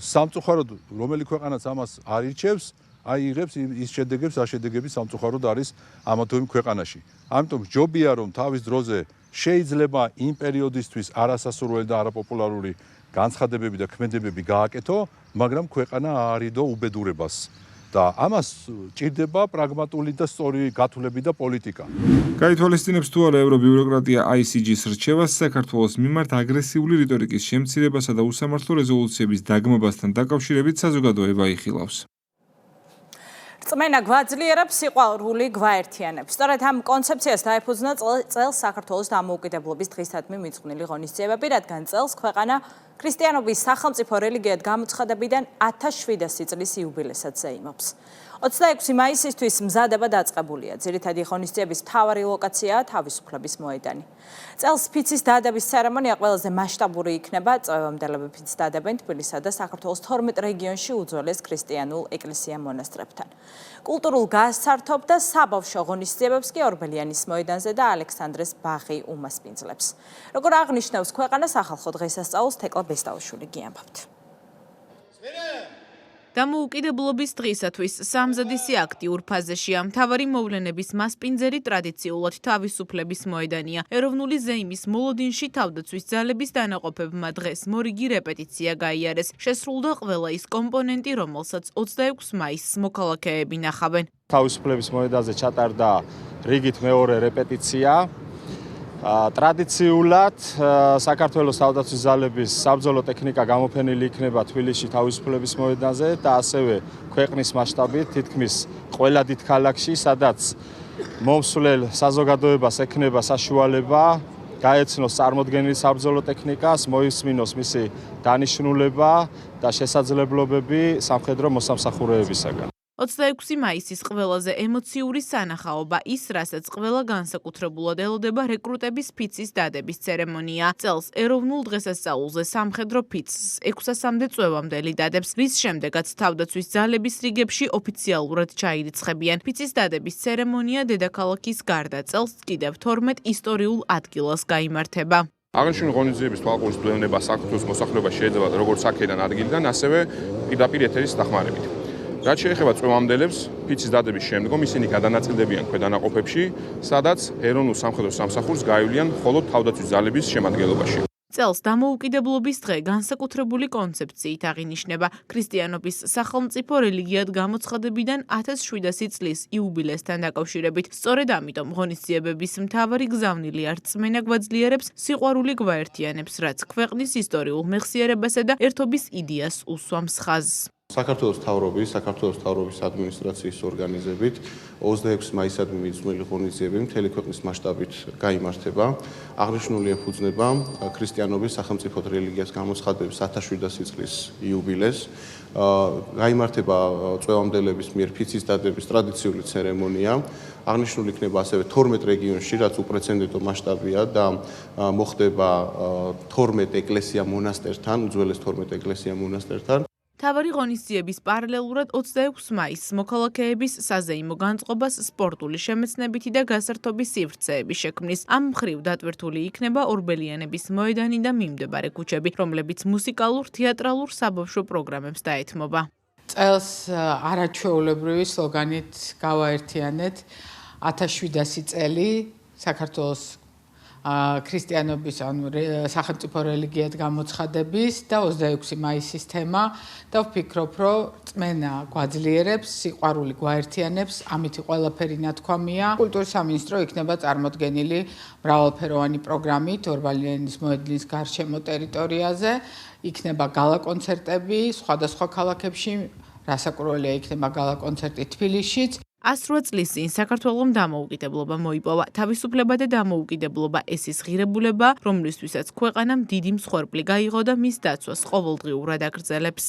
სამწუხაროდ, რომელი ქვეყანაც ამას არ ირჩევს, იღებს ის შედეგებს, შედეგები სამწუხაროდ არის ამა თუ იმ ქვეყანაში. ამიტომ ჯობია, რომ თავის დროზე შეიძლება იმ პერიოდისთვის არასასურველი და არაპოპულარული განცხადებები და ქმედებები გააკეთო, მაგრამ ქვეყანა არიდო უბედურებას. და ამას ჭირდება პრაგმატული და სწორი გათვლები და პოლიტიკა. გაითვალისწინებს თუ არა ევრობიუროკრატია ICG-ს რჩევას საქართველოს მიმართ აგრესიული რიტორიკის შემცირებასა და უსამართლო რეზოლუციების დაგმობასთან დაკავშირებით საზოგადოება იხილავს. რწმენა გვაძლიერებს, სიყვარული გვაერთიანებს. სწორედ ამ კონცეფციას დაეფუძნა წელს საქართველოს დამოუკიდებლობის დღისადმი მიძღვნილი ღონისძიებები, რადგან წელს ქვეყანა ქრისტიანობის სახელმწიფო რელიგიად გამოცხადებიდან 1700 წლის იუბილესაც ზეიმობს. 26 მაისისთვის მზადება დაწყებულია. ძირითადი ღონისძიების მთავარი ლოკაციაა თავისუფლების მოედანი. წელს ფიცის დადების ცერემონია ყველაზე მასშტაბური იქნება. წვევამდელები ფიცს დადებენ თბილისსა და საქართველოს 12 რეგიონში უძველეს ქრისტიანულ ეკლესია-მონასტრებთან. კულტურულ გასართობ და საბავშვო ღონისძიებებს კი ორბელიანის მოედანზე და ალექსანდრეს ბაღი უმასპინძლებს. როგორ აღნიშნავს ქვეყანას სახალხო დღესასწაულს თეკლა ბესტაუშვილი გიამბობთ. დამოუკიდებლობის დღისათვის სამზადისი აქტიურ ფაზაშია. მთავარი მოვლენების მასპინძელი ტრადიციულად თავისუფლების მოედანია. ეროვნული ზეიმის მოლოდინში თავდაცვის ძალების დანაყოფებმა დღეს მორიგი რეპეტიცია გაიარეს. შესრულდა ყველა ის კომპონენტი, რომელსაც 26 მაისს მოქალაქეები ნახავენ. თავისუფლების მოედანზე ჩატარდა რიგით მეორე რეპეტიცია. ტრადიციულად საქართველოს თავდაცვის ძალების საბრძოლო ტექნიკა გამოფენილი იქნება თბილისში თავისუფლების მოედანზე და ასევე ქვეყნის მასშტაბით თითქმის ყველა დიდ ქალაქში, სადაც მომსვლელ საზოგადოებას ექნება საშუალება გაეცნოს წარმოდგენილი საბრძოლო ტექნიკას, მოისმინოს მისი დანიშნულება და შესაძლებლობები სამხედრო მოსამსახურეებისაგან. 26 მაისის ყველაზე ემოციური სანახაობა ის, რასაც ყველა განსაკუთრებულად ელოდება რეკრუტების ფიცის დადების ცერემონია. წელს ეროვნულ დღესასწაულზე სამხედრო ფიცს 600-მდე წვევამდელი დადებს, რის შემდეგაც თავდაცვის ძალების რიგებში ოფიციალურად ჩაირიცხებიან. ფიცის დადების ცერემონია დედაქალაქის გარდა წელს კიდევ 12 ისტორიულ ადგილას გაიმართება. აღნიშნული ღონისძიების თვალყურისმცემლობა საქართველოს მოსახლეობას შეიძლება როგორც აქედან ადგილიდან, ასევე პირდაპირ ეთერის დახმარებით. რაც შეეხება წვევამდელებს, ფიცის დადების შემდგომ ისინი გადანაწილდებიან ქვედანაყოფებში, სადაც ეროვნულ სამხედრო სამსახურს გაივლიან მხოლოდ თავდაცვის ძალების შემადგენლობაში. წელს დამოუკიდებლობის დღე განსაკუთრებული კონცეფციით აღინიშნება. ქრისტიანობის სახელმწიფო რელიგიად გამოცხადებიდან 1700 წლის იუბილესთან დაკავშირებით. სწორედ ამიტომ ღონისძიებების მთავარი გზავნილია რწმენა გვაძლიერებს, სიყვარული გვაერთიანებს, რაც ქვეყნის ისტორიულ მეხსიერებასა და ერთობის იდეას უსვამს ხაზს. საქართველოს მთავრობის ადმინისტრაციის ორგანიზებით 26 მაისადმი მიძღვნილი ღონისძიებები მთელი ქვეყნის მასშტაბით გაიმართება. აღნიშნული ეფუძნება ქრისტიანობის სახელმწიფო რელიგიას გამოცხადების 1700 წლის იუბილეს. გაიმართება წვევამდელების მიერ ფიცის დადების ტრადიციული ცერემონია. აღნიშნული იქნება ასევე 12 რეგიონში, რაც უპრეცედენტო მასშტაბია და მოხდება 12 ეკლესია-მონასტერთან, უძველეს 12 ეკლესია-მონასტერთან. მთავარი ღონისძიების პარალელურად 26 მაისს მოქალაქეების საზეიმო განწყობას სპორტული შემეცნებითი და გასართობის სივრცეები შექმნის. ამ მხრივ დატვირთული იქნება ორბელიანების მოედანი და მიმდებარე ქუჩები, რომლებიც მუსიკალურ, თეატრალურ, საბავშვო პროგრამებს დაეთმობა. წელს არაჩვეულებრივი სლოგანით გავაერთიანეთ 1700 წელი საქართველოს ქრისტიანობის სახელმწიფო რელიგიად გამოცხადების და 26 მაისის თემა და ვფიქრობ, რომ წმენა გვაძლიერებს, სიყვარული გვაერთიანებს, ამითი ყველაფერი ნათქვამია. კულტურის სამინისტრო იქნება წარმოდგენილი მრავალფეროვანი პროგრამით ორბალიანის მოედნის გარშემო ტერიტორიაზე, იქნება გალა კონცერტები სხვადასხვა ქალაქებში, რასაკურველია იქნება გალა კონცერტი თბილისშიც. 108 წლის წინ საქართველოს დამოუკიდებლობა მოიპოვა. თავისუფლება და დამოუკიდებლობა ეს ის ღირებულება, რომლისთვისაც ქვეყანამ დიდი მსხვერპლი გაიღო და მის დაცვას ყოველდღიურად აგრძელებს.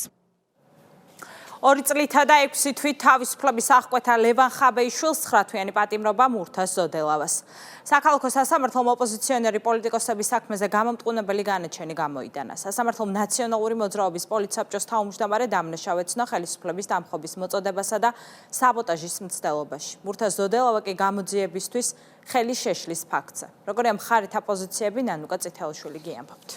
2 წლითა და 6 თვით თავისუფლების აღკვეთა ლევან ხაბეიშვილს 9 თვიანი პატიმრობა მურთას ზოდელავას. საქალაქო სასამართლომ ოპოზიციონერი პოლიტიკოსების საქმეზე გამომტყუნებელი განაჩენი გამოიტანა. სასამართლომ ნაციონალური მოძრაობის პოლიცსაბჭოს თავმჯდომარე დამნაშავე ცნო ხელისუფლების დამხობის მოწოდებასა და საბოტაჟის მცდელობაში. მურთას ზოდელავა კი გამოძიებისთვის ხელის შეშლის ფაქტზე. როგორია მხარეთა პოზიციები, ნანუკა წითელშვილი გიამბობთ.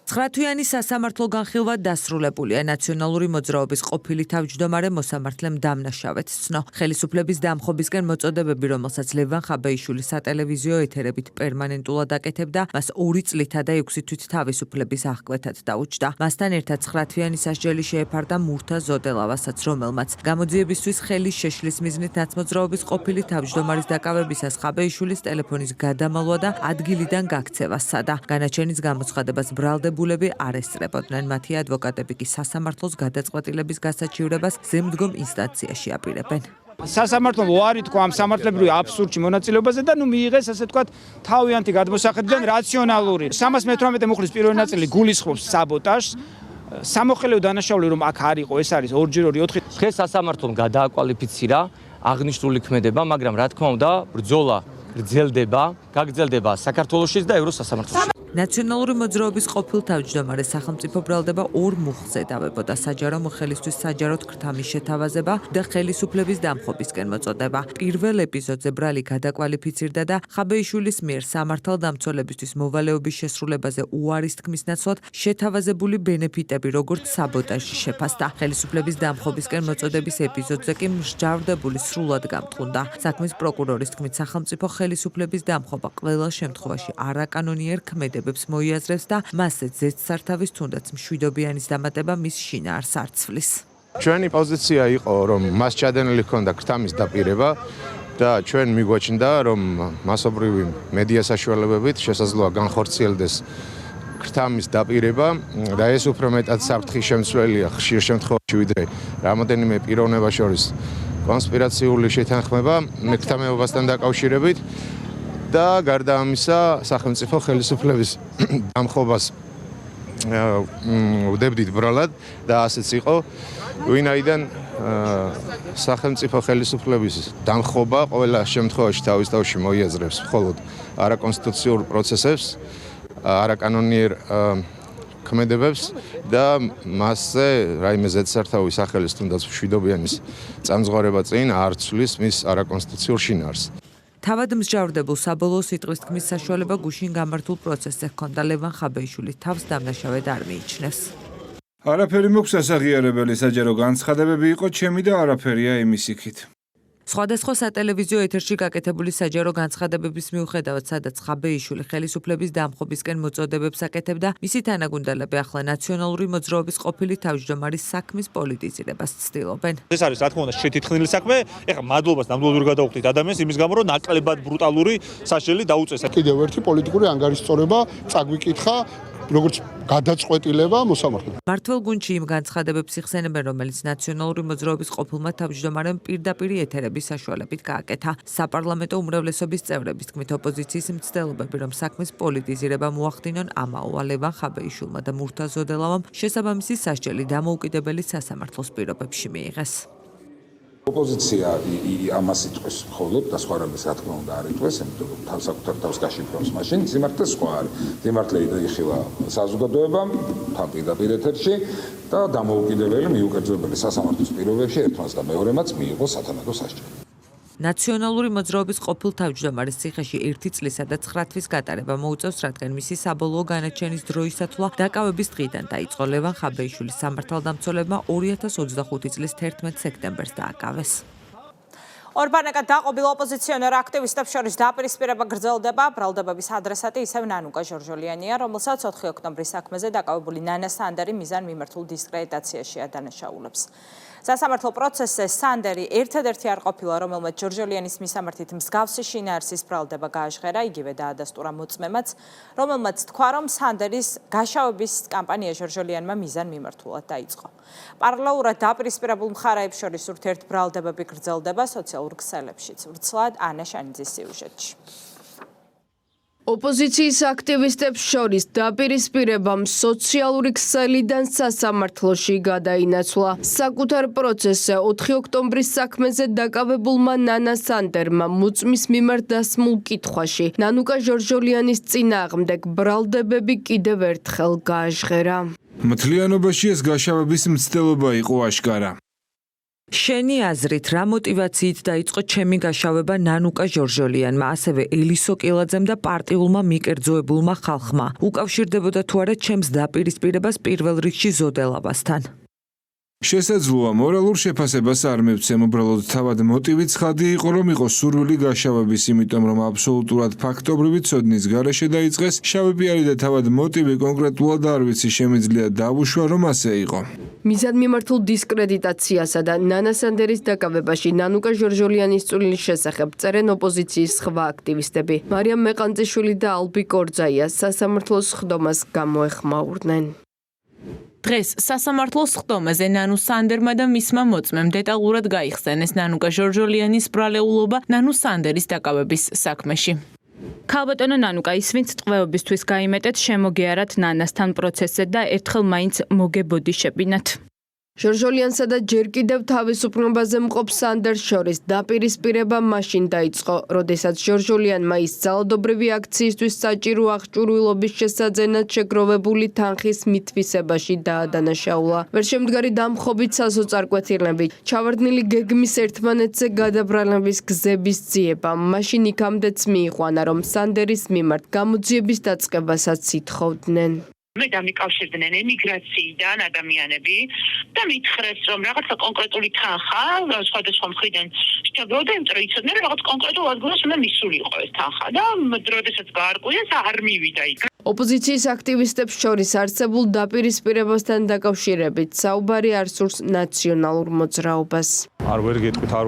9 თვიანი სასამართლო განხილვა დასრულებულია. ნაციონალური მოძრაობის ყოფილი თავმჯდომარე მოსამართლემ დამნაშავედ ცნო. ხელისუფლების დამხობისკენ მოწოდებები, რომელსაც ლევან ხაბეიშვილი სატელევიზიო ეთერებით პერმანენტულად აკეთებდა, მას 2 წლითა და 6 თვით თავისუფლების აღკვეთად დაუჯდა. მასთან ერთად 9 თვიანი სასჯელი შეეფარდა მურთა ზოდელავასაც, რომელმაც გამოძიებისთვის ხელის შეშლის მიზნით ნაცმოძრაობის ყოფილი თავმჯდომარის დაკავებისას ხაბეიშვილის ტელეფონის გადამალვა და ადგილიდან გაქცევა სცადა. განაჩენის გამოცხადებას ბრალდებულები არ ესწრებოდნენ. მათი ადვოკატები კი სასამართლოს გადაწყვეტილების გასაჩივრებას ზემდგომ ინსტანციაში აპირებენ. სასამართლომ უარი თქვა ამ სამართლებრივი აბსურდში მონაწილეობაზე და მიიღეს ასე ვთქვათ თავიანთი გადმოსახედიდან რაციონალური. 318 მუხლის პირველი ნაწილი გულისხმობს საბოტაჟს. სამოხელეო დანაშაული რომ აქ არ იყო, ეს არის 2x2 4. დღეს სასამართლომ გადააკვალიფიცირა აღნიშნული ქმედება, მაგრამ რა თქმა უნდა, ბრძოლა გაგრძელდება საქართველოშიც და ევროსასამართლოში. ნაციონალური მოძრაობის ყოფილ თავმჯდომარეს სახელმწიფო ბრალდება 2 მუხლზე დავებოდა საჯარო მოხელისთვის საჯაროდ ქრთამის შეთავაზება და ხელისუფლების დამხობისკენ მოწოდება. პირველ ეპიზოდზე ბრალი გადაკვალიფიცირდა და ხაბეიშვილის მიერ სამართალდამცველებისთვის მოვალეობის შესრულებაზე უარის თქმის ნაცვლად შეთავაზებული ბენეფიტები როგორც საბოტაჟი შეფასდა. ხელისუფლების დამხობისკენ მოწოდების ეპიზოდზე კი მსჯავრდებული სრულად გამტყუნდა. საქმის პროკურორის თქმით სახელმწიფო ხელისუფლების დამხობა ყველა შემთხვევაში არაკანონიერ ქმედებებს მოიაზრებს და მასზე ზედსართავის თუნდაც მშვიდობიანის დამატება მის შინაარს არ ცვლის. ჩვენი პოზიცია იყო, რომ მას ჩადენილი ჰქონდა ქრთამის დაპირება და ჩვენ მიგვაჩნდა, რომ მასობრივი მედია საშუალებებით შესაძლოა განხორციელდეს ქრთამის დაპირება და ეს უფრო მეტად საფრთხის შემცველია ხშირ შემთხვევაში ვიდრე რამოდენიმე პიროვნება შორის კონსპირაციული შეთანხმება ქრთამეობასთან დაკავშირებით. და გარდა ამისა სახელმწიფო ხელისუფლების დამხობას ვდებდით ბრალად და ასეც იყო ვინაიდან სახელმწიფო ხელისუფლების დამხობა ყველა შემთხვევაში თავის თავში მოიაზრებს მხოლოდ არაკონსტიტუციურ პროცესებს, არაკანონიერ ქმედებებს და მასზე რაიმე ზედსართავი სახელის თუნდაც მშვიდობიანის წამძღვრება წინ არ ცვლის მის არაკონსტიტუციურ შინაარს. თავად მსჯავრდებულ საბოლოო სიტყვის თქმის საშუალება გუშინ გამართულ პროცესზე ჰქონდა. ლევან ხაბეიშვილი თავს დამნაშავედ არ მიიჩნევს. არაფერი მოქვს ასაღიარებელი საჯარო განცხადებები იყო ჩემი და არაფერია იმის იქით. სხვადასხვა სატელევიზიო ეთერში გაკეთებული საჯარო განცხადებების მიუხედავად, სადაც ხაბეიშვილი ხელისუფლების დამხობისკენ მოწოდებებს აკეთებდა, მისი თანაგუნდელები ახლა ნაციონალური მოძრაობის ყოფილი თავმჯდომარის საქმის პოლიტიზირებას ცდილობენ. ეს არის რა თქმა უნდა შეთითხნილი საქმე. ეხლა მადლობას ნამდვილად გადავხდით ადამიანს იმის გამო, რომ ნაკლებად ბრუტალური სასჯელი დაუწესა. კიდევ ერთი პოლიტიკური ანგარიშწორება წაგვიკითხა როგორც გადაწყვეტილება მოსამართლემ. მართლ გუნდში იმ განცხადებებს იხსენებენ, რომელიც ნაციონალური მოძრაობის ყოფილმა თავმჯდომარემ პირდაპირ ეთერების საშუალებით გააკეთა. საპარლამენტო უმრავლესობის წევრების თქმით, ოპოზიციის მცდელობები, რომ საქმის პოლიტიზირება მოახდინონ ამაოა ლევან ხაბეიშვილმა და მურთა ზოდელავამ შესაბამისი სასჯელი დამოუკიდებელი სასამართლოს პირობებში მიიღეს. ოპოზიცია ამას იტყვის მხოლოდ და სხვა რამეს რა თქმა უნდა არ იტყვის, იმიტომ რომ თავსაკუთარ თავს გაშიფრავს მაშინ სიმართლე სხვა არის. სიმართლე იხილა საზოგადოებამ თან პირდაპირ ეთერში და დამოუკიდებელი მიუკერძებელი სასამართლოს პირობებში ერთმანს და მეორემაც მიიღო სათანადო სასჯელი. ნაციონალური მოძრაობის ყოფილ თავმჯდომარის ციხეში 1 წლისა და 9 თვის გატარება მოუწევს, რადგან მისი საბოლოო განაჩენის დროისათვლა დაკავების დღიდან დაიწყო. ლევან ხაბეიშვილის სამართალდამცველებმა 2025 წლის 11 სექტემბერს დააკავეს. ორბანაკა დაყობილ ოპოზიციონერ აქტივისტებს შორის დაპირისპირება გრძელდება. ბრალდებების ადრესატი ისევ ნანუკა ჟორჟოლიანია, რომელსაც 4 ოქტომბრის საქმეზე დაკავებული ნანა სანდერი მიზანმიმართულ დისკრედიტაციაში ადანაშაულებს. სასამართლო პროცესზე სანდერი ერთადერთი არ ყოფილა, რომელმაც ჟორჟოლიანის მისამართით მსგავსი შინაარსის ბრალდება გააჟღერა, იგივე დაადასტურა მოწმემაც, რომელმაც თქვა, რომ სანდერის გაშავების კამპანია ჟორჟოლიანმა მიზანმიმართულად დაიწყო. პარალელურად დაპირისპირებულ მხარეებს შორის ურთიერთ ბრალდებები გრძელდება სოციალურ ქსელებშიც. ვრცლად ანა შანიძის სიუჟეტში. ოპოზიციის აქტივისტებს შორის დაპირისპირებამ სოციალური ქსელიდან სასამართლოში გადაინაცვლა. საკუთარ პროცესზე 4 ოქტომბრის საქმეზე დაკავებულმა ნანა სანდერმა მოწმის მიმართ დასმულ კითხვაში ნანუკა ჟორჟოლიანის წინააღმდეგ ბრალდებები კიდევ ერთხელ გააჟღერა. მთლიანობაში ეს გაშავების მცდელობა იყო აშკარა. შენი აზრით რა მოტივაციით დაიწყო ჩემი გაშავება ნანუკა ჟორჟოლიანმა, ასევე ელისო კილაძემ და პარტიულმა მიკერძოებულმა ხალხმა? უკავშირდებოდა თუ არა ჩემს დაპირისპირებას პირველ რიგში ზოდელაბასთან? შესაძლოა მორალურ შეფასებას არ მივცემ, უბრალოდ თავად მოტივი ცხადი იყო, რომ იყო სურვილი გაშავების, იმიტომ რომ აბსოლუტურად ფაქტობრივი ცოდნის გარეშე დაიწყეს. შავი პიარი და თავად მოტივი კონკრეტულად არ ვიცი, შემიძლია დავუშვა, რომ ასე იყო. მიზანმიმართულ დისკრედიტაციასა და ნანა სანდერის დაკავებაში ნანუკა ჟორჟოლიანის წვლილის შესახებ წერენ ოპოზიციის სხვა აქტივისტები. მარიამ მეყანწიშვილი და ალბი კორძაია სასამართლოს ხდომას გამოეხმაურნენ. დღეს სასამართლოს ხდომაზე ნანუ სანდერმა და მისმა მოწმემ დეტალურად გაიხსენეს ნანუკა ჟორჟოლიანის ბრალეულობა ნანუ სანდერის დაკავების საქმეში. ქალბატონო ნანუკა, ის ვინც ტყვეობისთვის გაიმეტეთ, შემოგიარათ ნანასთან პროცესზე და ერთხელ მაინც მოგებოდი შეპინათ. ჟორჟოლიანსა და ჯერ კიდევ თავისუფლებაზე მყოფ სანდერს შორის დაპირისპირება მაშინ დაიწყო, როდესაც ჟორჟოლიანმა ის ძალადობრივი აქციისთვის საჭირო აღჭურვილობის შესაძენად შეგროვებული თანხის მითვისებაში დაადანაშაულა. ვერშემდგარი დამხობით სასოწარკვეთილები, ჩავარდნილი გეგმის ერთმანეთზე გადაბრალების გზების ძიება, მაშინ იქამდეც მიიყვანა, რომ სანდერის მიმართ გამოძიების დაწყებასაც ითხოვდნენ. მე დამიკავშირდნენ ემიგრაციიდან ადამიანები და მითხრეს, რომ რაღაცა კონკრეტული თანხა სხვადასხვა მხრიდან შეგვეოდა, იმიტომ რომ იცოდნენ, რომ რაღაც კონკრეტულ ადგილას უნდა მისულიყო ეს თანხა და როდესაც გაარკვიეს, არ მივიდა იქ. ოპოზიციის აქტივისტებს შორის არსებულ დაპირისპირებასთან დაკავშირებით საუბარი არ სურს ნაციონალურ მოძრაობას. არ ვერ გეტყვით, არ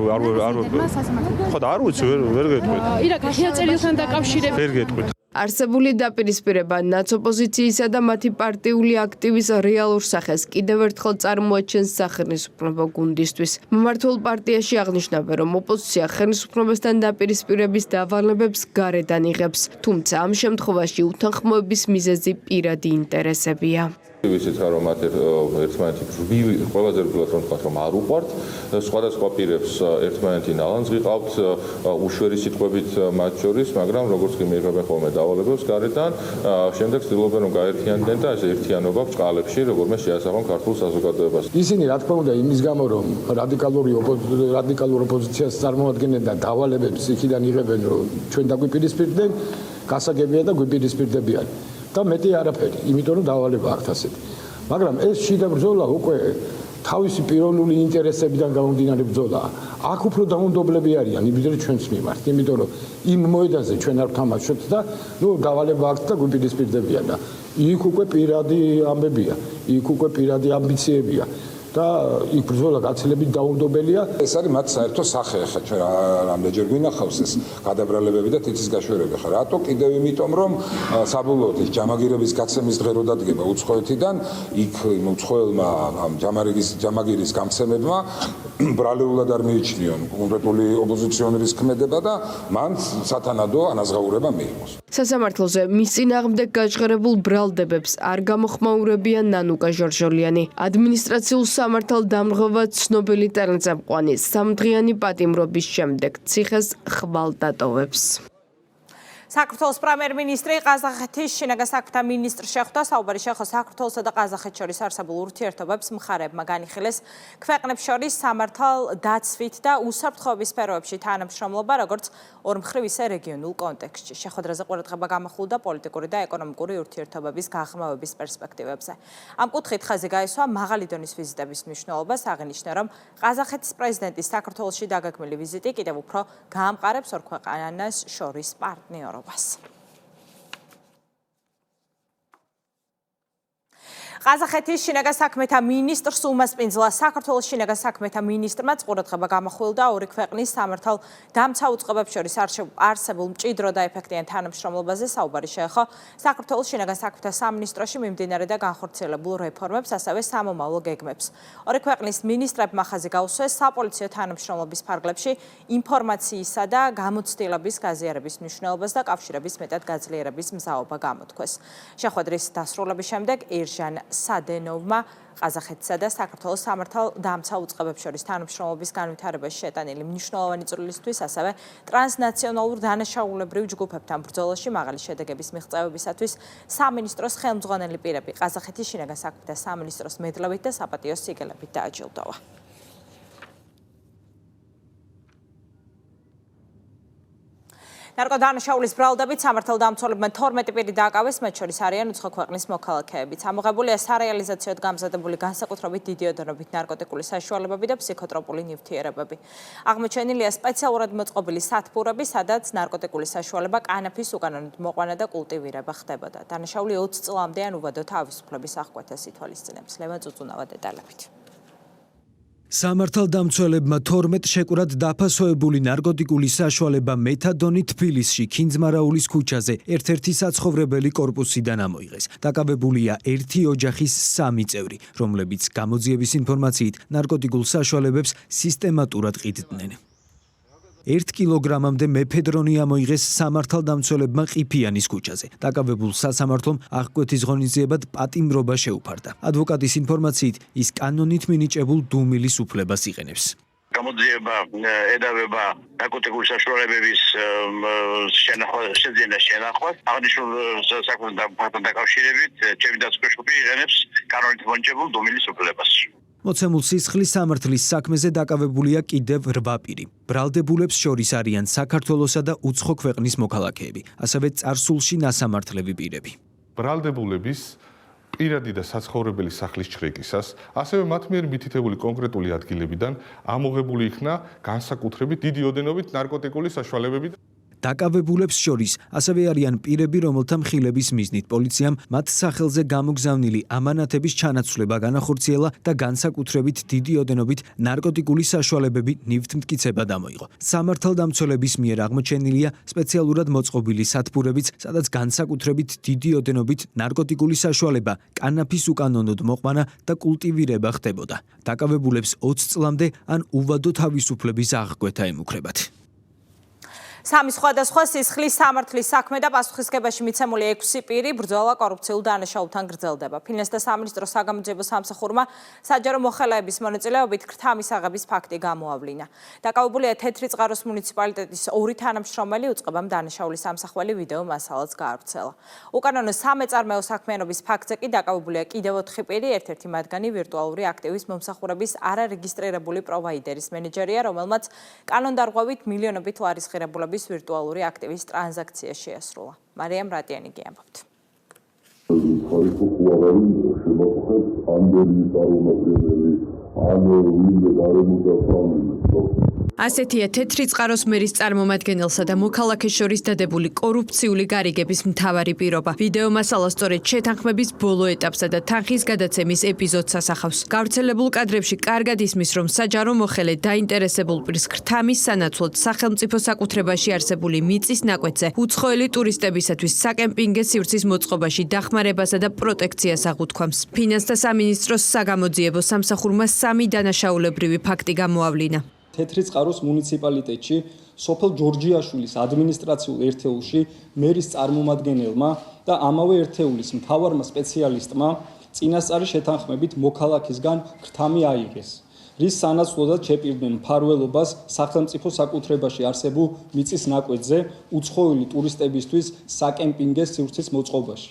ხო და არ ვიცი, ვერ გეტყვით. ირაკ ახიაწერილთან დაკავშირებით ვერ გეტყვით. არსებული დაპირისპირება ნაცოპოზიციისა და მათი პარტიული აქტივის რეალურ სახეს კიდევ ერთხელ წარმოაჩენს სახელმწიფო გუნდისთვის. მმართველ პარტიაში აღნიშნავენ, რომ ოპოზიცია ხელისუფლებასთან დაპირისპირების დავალებებს გარედან იღებს, თუმცა ამ შემთხვევაში უთანხმოების მიზეზი პირადი ინტერესებია. ვიცით რომ მათ ერთმანეთი ყველაზე რბილად რომ თქვათ რომ არ უყვართ, სხვადასხვა პირებს ერთმანეთი ნალანძ გიყავთ უშვერი სიტყვებით მათ შორის, მაგრამ როგორც კი მიიღებენ ხოლმე დავალებებს გარედან, შემდეგ ცდილობენ რომ გაერთიანდნენ და ეს ერთიანობა ბრწყალებში როგორმე შეასახონ ქართულ საზოგადოებას. ისინი რა თქმა უნდა იმის გამო რომ რადიკალურ ოპოზიციას წარმოადგენენ და დავალებებს იქიდან იღებენ რომ ჩვენ დაგვიპირისპირდნენ, გასაგებია და გვიპირისპირდებიან. და მეტი არაფერი, იმიტომ რომ დავალება ართ ასეთი. მაგრამ ეს შიდა ბრძოლა უკვე თავისი პიროვნული ინტერესებიდან გამომდინარე ბრძოლაა. აქ უფრო დაუნდობლები არიან იმდრე ჩვენს მიმართ, იმიტომ რომ იმ მოედანზე ჩვენ არ ვთამაშობთ და დავალება ართ და გვიპირისპირდებიან და იქ უკვე პირადი ამბებია, იქ უკვე პირადი ამბიციებია. და იქ ბრძოლა გაცილებით დაუნდობელია. ეს არის მათ საერთო სახე, ხა ჩვენ რამდენჯერ გვინახავს ეს გადაბრალებები და თითის გაშვერები. ხა რატო? კიდევ იმიტომ, რომ საბოლოოდ ის ჯამაგირების გაცემის დღე რო დადგება უცხოეთიდან, იქ უცხოელმა ამ ჯამაგირის გამცემებმა ბრალეულად არ მიიჩნიონ კონკრეტული ოპოზიციონერის ქმედება და მან სათანადო ანაზღაურება მიიღოს. სასამართლოზე მის წინააღმდეგ გაჟღერებულ ბრალდებებს არ გამოხმაურებიან ნანუკა ჟორჟოლიანი. ადმინისტრაციულ სამართალდამღობა ცნობილი ტელეწამყვანი 3 დღიანი პატიმრობის შემდეგ ციხეს ხვალ დატოვებს. საქართველოს პრემიერ-მინისტრი ყაზახეთის შინაგან საქმეთა მინისტრს შეხვდა. საუბარი შეეხო საქართველოსა და ყაზახეთს შორის არსებულ ურთიერთობებს მხარეებმა განიხილეს ქვეყნებს შორის სამართალდაცვით და უსაფრთხოების სფეროებში თანამშრომლობა, როგორც ორმხრივ ისე რეგიონულ კონტექსტში. შეხვედრაზე ყურადღება გამახვილდა პოლიტიკური და ეკონომიკური ურთიერთობების გაღრმავების პერსპექტივებზე. ამ კუთხით ხაზი გაისვა მაღალი დონის ვიზიტების მნიშვნელობას, აღინიშნა, რომ ყაზახეთის პრეზიდენტის საქართველოში დაგეგმილი ვიზიტი კიდევ უფრო გაამყარებს ორ ქვეყანას შორის პარტნიორობას. ყაზახეთის შინაგან საქმეთა მინისტრს უმასპინძლა საქართველოს შინაგან საქმეთა მინისტრმაც ყურადღება გამახვილდა ორი ქვეყნის სამართალდამცა უწყებებს შორის არსებულ მჭიდრო და ეფექტიან თანამშრომლობაზე. საუბარი შეეხო საქართველოს შინაგან საქმეთა სამინისტროში მიმდინარე და განხორციელებულ რეფორმებს, ასევე სამომავლო გეგმებს. ორი ქვეყნის მინისტრებმა ხაზი გაუსვეს საპოლიციო თანამშრომლობის ფარგლებში ინფორმაციისა და გამოცდილების გაზიარების მნიშვნელობას და კავშირების მეტად გაძლიერების მზაობა გამოთქვეს. შეხვედრის დასრულების შემდეგ ირჟან სადენოვმა ყაზახეთსა და საქართველოს სამართალდამცა უწყებებს შორის თანამშრომლობის განვითარებაში შეტანილი მნიშვნელოვანი წვლილისთვის, ასევე ტრანსნაციონალურ დანაშაულებრივ ჯგუფებთან ბრძოლაში მაღალი შედეგების მიღწევებისათვის სამინისტროს ხელმძღვანელი პირები ყაზახეთის შინაგან საქმეთა სამინისტროს მედლებით და საპატიო სიგელებით დააჯილდოვა. ნარკოდანაშაულის ბრალდებით სამართალდამცველებმა 12 პირი დააკავეს, მათ შორის არიან უცხო ქვეყნის მოქალაქეებიც. ამოღებულია სარეალიზაციოდ გამზადებული განსაკუთრებით დიდი ოდენობით ნარკოტიკული საშუალებები და ფსიქოტროპული ნივთიერებები. აღმოჩენილია სპეციალურად მოწყობილი სათბურები, სადაც ნარკოტიკული საშუალება კანაფის უკანონოდ მოყვანა და კულტივირება ხდებოდა. დანაშაული 20 წლამდე ან უბადო თავისუფლების აღკვეთას ითვალისწინებს. ლევან წუწუნავა დეტალებით. სამართალდამცველებმა 12 შეკვრად დაფასოებული ნარკოტიკული საშუალება მეთადონი თბილისში ქინძმარაულის ქუჩაზე ერთ-ერთი საცხოვრებელი კორპუსიდან ამოიღეს. დაკავებულია ერთი ოჯახის 3 წევრი, რომლებიც გამოძიების ინფორმაციით ნარკოტიკულ საშუალებებს სისტემატურად ყიდდნენ. 1 კილოგრამამდე მეფედრონი ამოიღეს სამართალდამცველებმა ყიფიანის ქუჩაზე. დაკავებულ სასამართლომ აღკვეთის ღონისძიებად პატიმრობა შეუფარდა. ადვოკატის ინფორმაციით, ის კანონით მინიჭებულ დუმილის უფლებას იყენებს. გამოძიება ედავება ნარკოტიკული საშუალებების შენახვას. აღნიშნულ საქმესთან დაკავშირებით ჩემი დაცვა იყენებს კანონით მონიჭებულ დუმილის უფლებას. მოცემულ სისხლის სამართლის საქმეზე დაკავებულია კიდევ 8 პირი. ბრალდებულებს შორის არიან საქართველოსა და უცხო ქვეყნის მოქალაქეები, ასევე წარსულში ნასამართლები პირები. ბრალდებულების პირადი და საცხოვრებელი სახლის ჩრეკისას, ასევე მათ მიერ მითითებული კონკრეტული ადგილებიდან ამოღებული იქნა განსაკუთრებით დიდი ოდენობით ნარკოტიკული საშუალებები. დაკავებულებს შორის ასევე არიან პირები, რომელთა მხილების მიზნით პოლიციამ მათ სახელზე გამოგზავნილი ამანათების ჩანაცვლება განახორციელა და განსაკუთრებით დიდი ოდენობით ნარკოტიკული საშუალებები ნივთმტკიცება დამოიღო. სამართალდამცველების მიერ აღმოჩენილია სპეციალურად მოწყობილი სათბურებიც, სადაც განსაკუთრებით დიდი ოდენობით ნარკოტიკული საშუალება, კანაფის უკანონოდ მოყვანა და კულტივირება ხდებოდა. დაკავებულებს 20 წლამდე ან უვადო თავისუფლების აღკვეთა ემუქრებათ. სამი სხვადასხვა სისხლის სამართლის საქმე და პასუხისგებაში მიცემული 6 პირი ბრძოლა კორუფციულ დანაშაულთან გრძელდება. ფინანსთა სამინისტროს საგამოძიებო სამსახურმა საჯარო მოხელეების მონაწილეობით ქრთამის აღების ფაქტი გამოავლინა. დაკავებულია თეთრი წყაროს მუნიციპალიტეტის 2 თანამშრომელი, უწყებამ დანაშაულის სამსახველი ვიდეო მასალაც გაავრცელა. უკანონო სამეწარმეო საქმიანობის ფაქტზე კი დაკავებულია კიდევ 4 პირი, ერთ-ერთი მათგანი ვირტუალური აქტივის მომსახურების არარეგისტრირებული პროვაიდერის მენეჯერია, რომელმაც კანონდარღვევით მილიონობით ლარის ღირებულების ვირტუალური აქტივის ტრანზაქცია შეასრულა. მარიამ რატიანიგი ამბობთ. ასეთია თეთრი წყაროს მერის წარმომადგენელსა და მოქალაქეს შორის დადებული კორუფციული გარიგების მთავარი პირობა. ვიდეო მასალა სწორედ შეთანხმების ბოლო ეტაპსა და თანხის გადაცემის ეპიზოდს ასახავს. გავრცელებულ კადრებში კარგად ისმის, რომ საჯარო მოხელე დაინტერესებულ პირს ქრთამის სანაცვლოდ სახელმწიფო საკუთრებაში არსებული მიწის ნაკვეთზე უცხოელი ტურისტებისათვის საკემპინგე სივრცის მოწყობაში დახმარებასა და პროტექციას აღუთქვამს. ფინანსთა სამინისტროს საგამოძიებო სამსახურმა 3 დანაშაულებრივი ფაქტი გამოავლინა. თეთრი წყაროს მუნიციპალიტეტში სოფელ ჯორჯიაშვილის ადმინისტრაციულ ერთეულში მერის წარმომადგენელმა და ამავე ერთეულის მთავარმა სპეციალისტმა წინასწარი შეთანხმებით მოქალაქისგან ქრთამი აიღეს, რის სანაცვლოდაც შეპირდნენ მფარველობას სახელმწიფო საკუთრებაში არსებულ მიწის ნაკვეთზე უცხოელი ტურისტებისთვის საკემპინგე სივრცის მოწყობაში.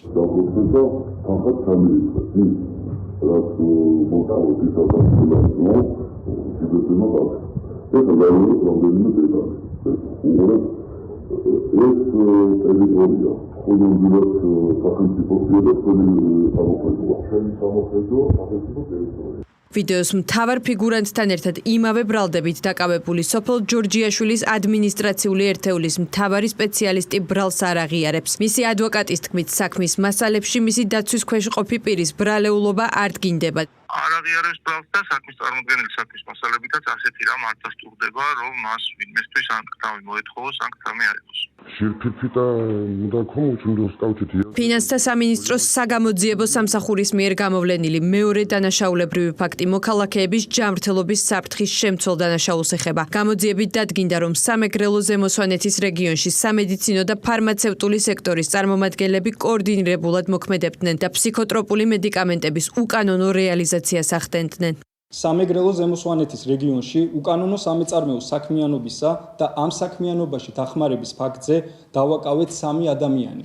ვიდეოს მთავარ ფიგურანტთან ერთად იმავე ბრალდებით დაკავებული სოფელ ჯორჯიაშვილის ადმინისტრაციული ერთეულის მთავარი სპეციალისტი ბრალს არ აღიარებს. მისი ადვოკატის თქმით, საქმის მასალებში მისი დაცვის ქვეშ ყოფი პირის ბრალეულობა არ დგინდება. არ აღიარებს ბრალს და საქმის წარმოდგენილი საქმის მასალებითაც ასეთი რამ არ დასტურდება, რომ მას ვინმესთვის ანკტავი მოეთხოვოს, ანკტავი აიღოს. ფინანსთა სამინისტროს საგამოძიებო სამსახურის მიერ გამოვლენილი მეორე დანაშაულებრივი ფაქტი მოქალაქეების ჯანმრთელობის საფრთხის შემცველ დანაშაულს ეხება. გამოძიებით დადგინდა, რომ სამეგრელო ზემო რეგიონში სამედიცინო და ფარმაცევტული სექტორის წარმომადგენლები კოორდინირებულად მოქმედებდნენ და ფსიქოტროპული მედიკამენტების უკანონო რეალიზაციას ახდენდნენ. სამეგრელო ზემოსვანეთის რეგიონში უკანონო სამეწარმეო საქმიანობისა და ამ საქმიანობაში დახმარების ფაქტზე დავაკავეთ 3 ადამიანი.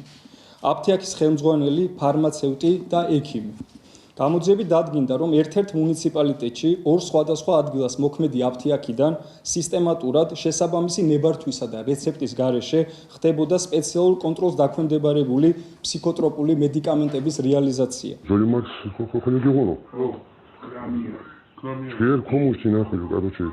აფთიაქის ხელმძღვანელი, ფარმაცევტი და ექიმი. გამოძიებით დადგინდა, რომ ერთ-ერთ მუნიციპალიტეტში ორ სხვადასხვა ადგილას მოქმედი აფთიაქიდან სისტემატურად შესაბამისი ნებართვისა და რეცეპტის გარეშე ხდებოდა სპეციალურ კონტროლს დაქვემდებარებული ფსიქოტროპული მედიკამენტების რეალიზაცია. Теперь комусь нахуй, короче.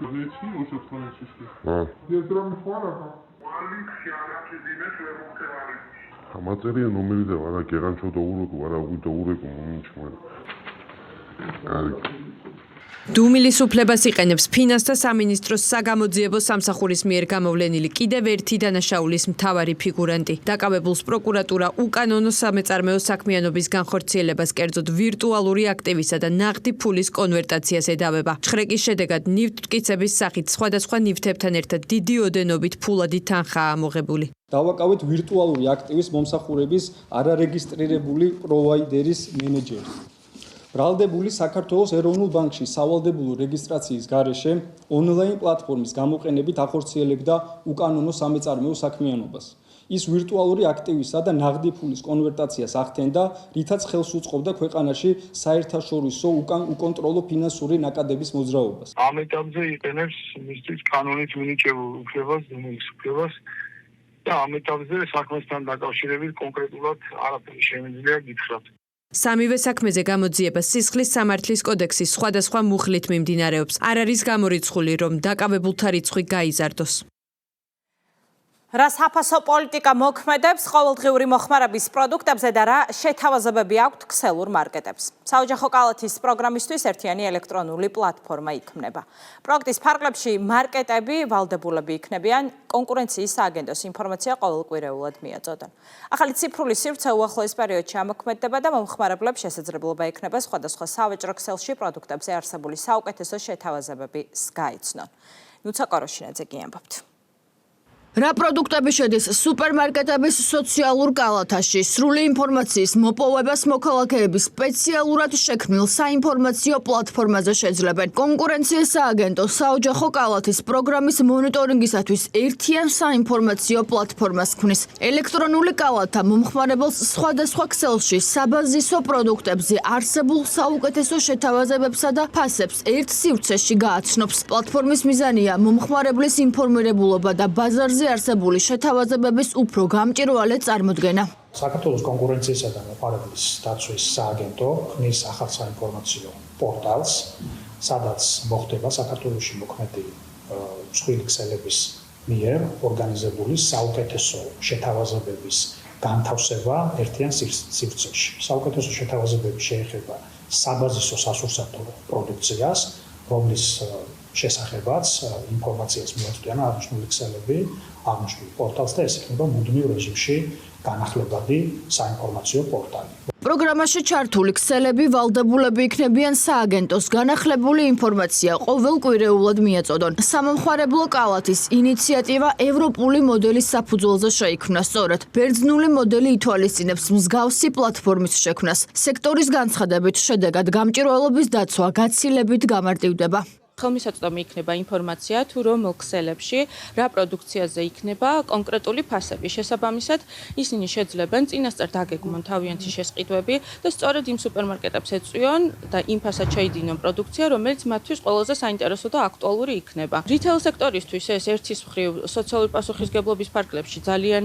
А материя номер 2, она геранчо до уроку, она до уроку ничего. დუმილის უფლებას იყენებს ფინანსთა სამინისტროს საგამოძიებო სამსახურის მიერ გამოვლენილი კიდევ ერთი დანაშაულის მთავარი ფიგურანტი. დაკავებულს პროკურატურა უკანონო სამეწარმეო საქმიანობის განხორციელებას, კერძოდ ვირტუალური აქტივისა და ნაღდი ფულის კონვერტაციას ედავება. ჩხრეკის შედეგად ნივთმტკიცების სახით სხვადასხვა ნივთებთან ერთად დიდი ოდენობით ფულადი თანხაა ამოღებული. დავაკავეთ ვირტუალური აქტივის მომსახურების არარეგისტრირებული პროვაიდერის მენეჯერი. ბრალდებული საქართველოს ეროვნულ ბანკში სავალდებულო რეგისტრაციის გარეშე ონლაინ პლატფორმის გამოყენებით ახორციელებდა უკანონო სამეწარმეო საქმიანობას. ის ვირტუალური აქტივისა და ნაღდი ფულის კონვერტაციას ახდენდა, რითაც ხელს უწყობდა ქვეყანაში საერთაშორისო უკონტროლო ფინანსური ნაკადების მოძრაობას. ამ ეტაპზე იყენებს მისთვის კანონით მინიჭებულ უფლებას, დუმილის უფლებას და ამ ეტაპზე საქმესთან დაკავშირებით კონკრეტულად არაფერი შემიძლია გითხრათ. სამივე საქმეზე გამოძიება სისხლის სამართლის კოდექსის სხვადასხვა მუხლით მიმდინარეობს. არ არის გამორიცხული, რომ დაკავებულთა რიცხვი გაიზარდოს. რა საფასო პოლიტიკა მოქმედებს ყოველდღიური მოხმარების პროდუქტებზე და რა შეთავაზებები აქვთ ქსელურ მარკეტებს. საოჯახო კალათის პროგრამისთვის ერთიანი ელექტრონული პლატფორმა იქმნება. პროექტის ფარგლებში მარკეტები ვალდებულები იქნებიან კონკურენციის სააგენტოს ინფორმაცია ყოველკვირეულად მიაწოდონ. ახალი ციფრული სივრცე უახლოეს პერიოდში ამოქმედდება და მომხმარებლებს შესაძლებლობა ექნება სხვადასხვა სავაჭრო ქსელში პროდუქტებზე არსებული საუკეთესო შეთავაზებები გაიცნონ. ნუცა კოროშინაძე კი ამბობთ. რა პროდუქტები შედის სუპერმარკეტების სოციალურ კალათაში? სრული ინფორმაციის მოპოვებას მოქალაქეების სპეციალურად შექმნილ საინფორმაციო პლატფორმაზე შეძლებენ. კონკურენციის სააგენტო საოჯახო კალათის პროგრამის მონიტორინგისათვის ერთიან საინფორმაციო პლატფორმას ქმნის. ელექტრონული კალათა მომხმარებელს სხვადასხვა ქსელში საბაზისო პროდუქტებზე არსებულ საუკეთესო შეთავაზებებსა და ფასებს ერთ სივრცეში გააცნობს. პლატფორმის მიზანია მომხმარებლის ინფორმირებულობა და ბაზარზე არსებული შეთავაზებების უფრო გამჭირვალე წარმოდგენა. საქართველოს კონკურენციისა და მოხმარებლის დაცვის სააგენტო ქმნის ახალ საინფორმაციო პორტალს, სადაც მოხდება საქართველოში მოქმედი მსხვილი ქსელების მიერ ორგანიზებული საუკეთესო შეთავაზებების განთავსება ერთიან სივრცეში. საუკეთესო შეთავაზებები შეეხება საბაზისო სასურსათო პროდუქციას, რომლის შესახებაც ინფორმაციას მიაწვდიან აღნიშნული ქსელები, აღნიშნული პორტალს და ეს იქნება მუდმივ რეჟიმში განახლებადი საინფორმაციო პორტალი. პროგრამაში ჩართული ქსელები ვალდებულები იქნებიან სააგენტოს განახლებული ინფორმაცია ყოველკვირეულად მიაწოდონ. სამომხმარებლო კალათის ინიციატივა ევროპული მოდელის საფუძველზე შეიქმნა. სწორედ ბერძნული მოდელი ითვალისწინებს მსგავსი პლატფორმის შექმნას. სექტორის განცხადებით შედეგად გამჭირვალობის დაცვა გაცილებით გამარტივდება. ხელმისაწვდომი იქნება ინფორმაცია თუ რომელ ქსელებში რა პროდუქციაზე იქნება კონკრეტული ფასები. შესაბამისად, ისინი შეძლებენ წინასწარ დაგეგმონ თავიანთი შესყიდვები და სწორედ იმ სუპერმარკეტებს ეწვიონ და იმ ფასად შეიდინონ პროდუქცია, რომელიც მათთვის ყველაზე საინტერესო და აქტუალური იქნება. რითეილ სექტორისთვის ეს ერთის მხრივ სოციალური პასუხისმგებლობის ფარგლებში ძალიან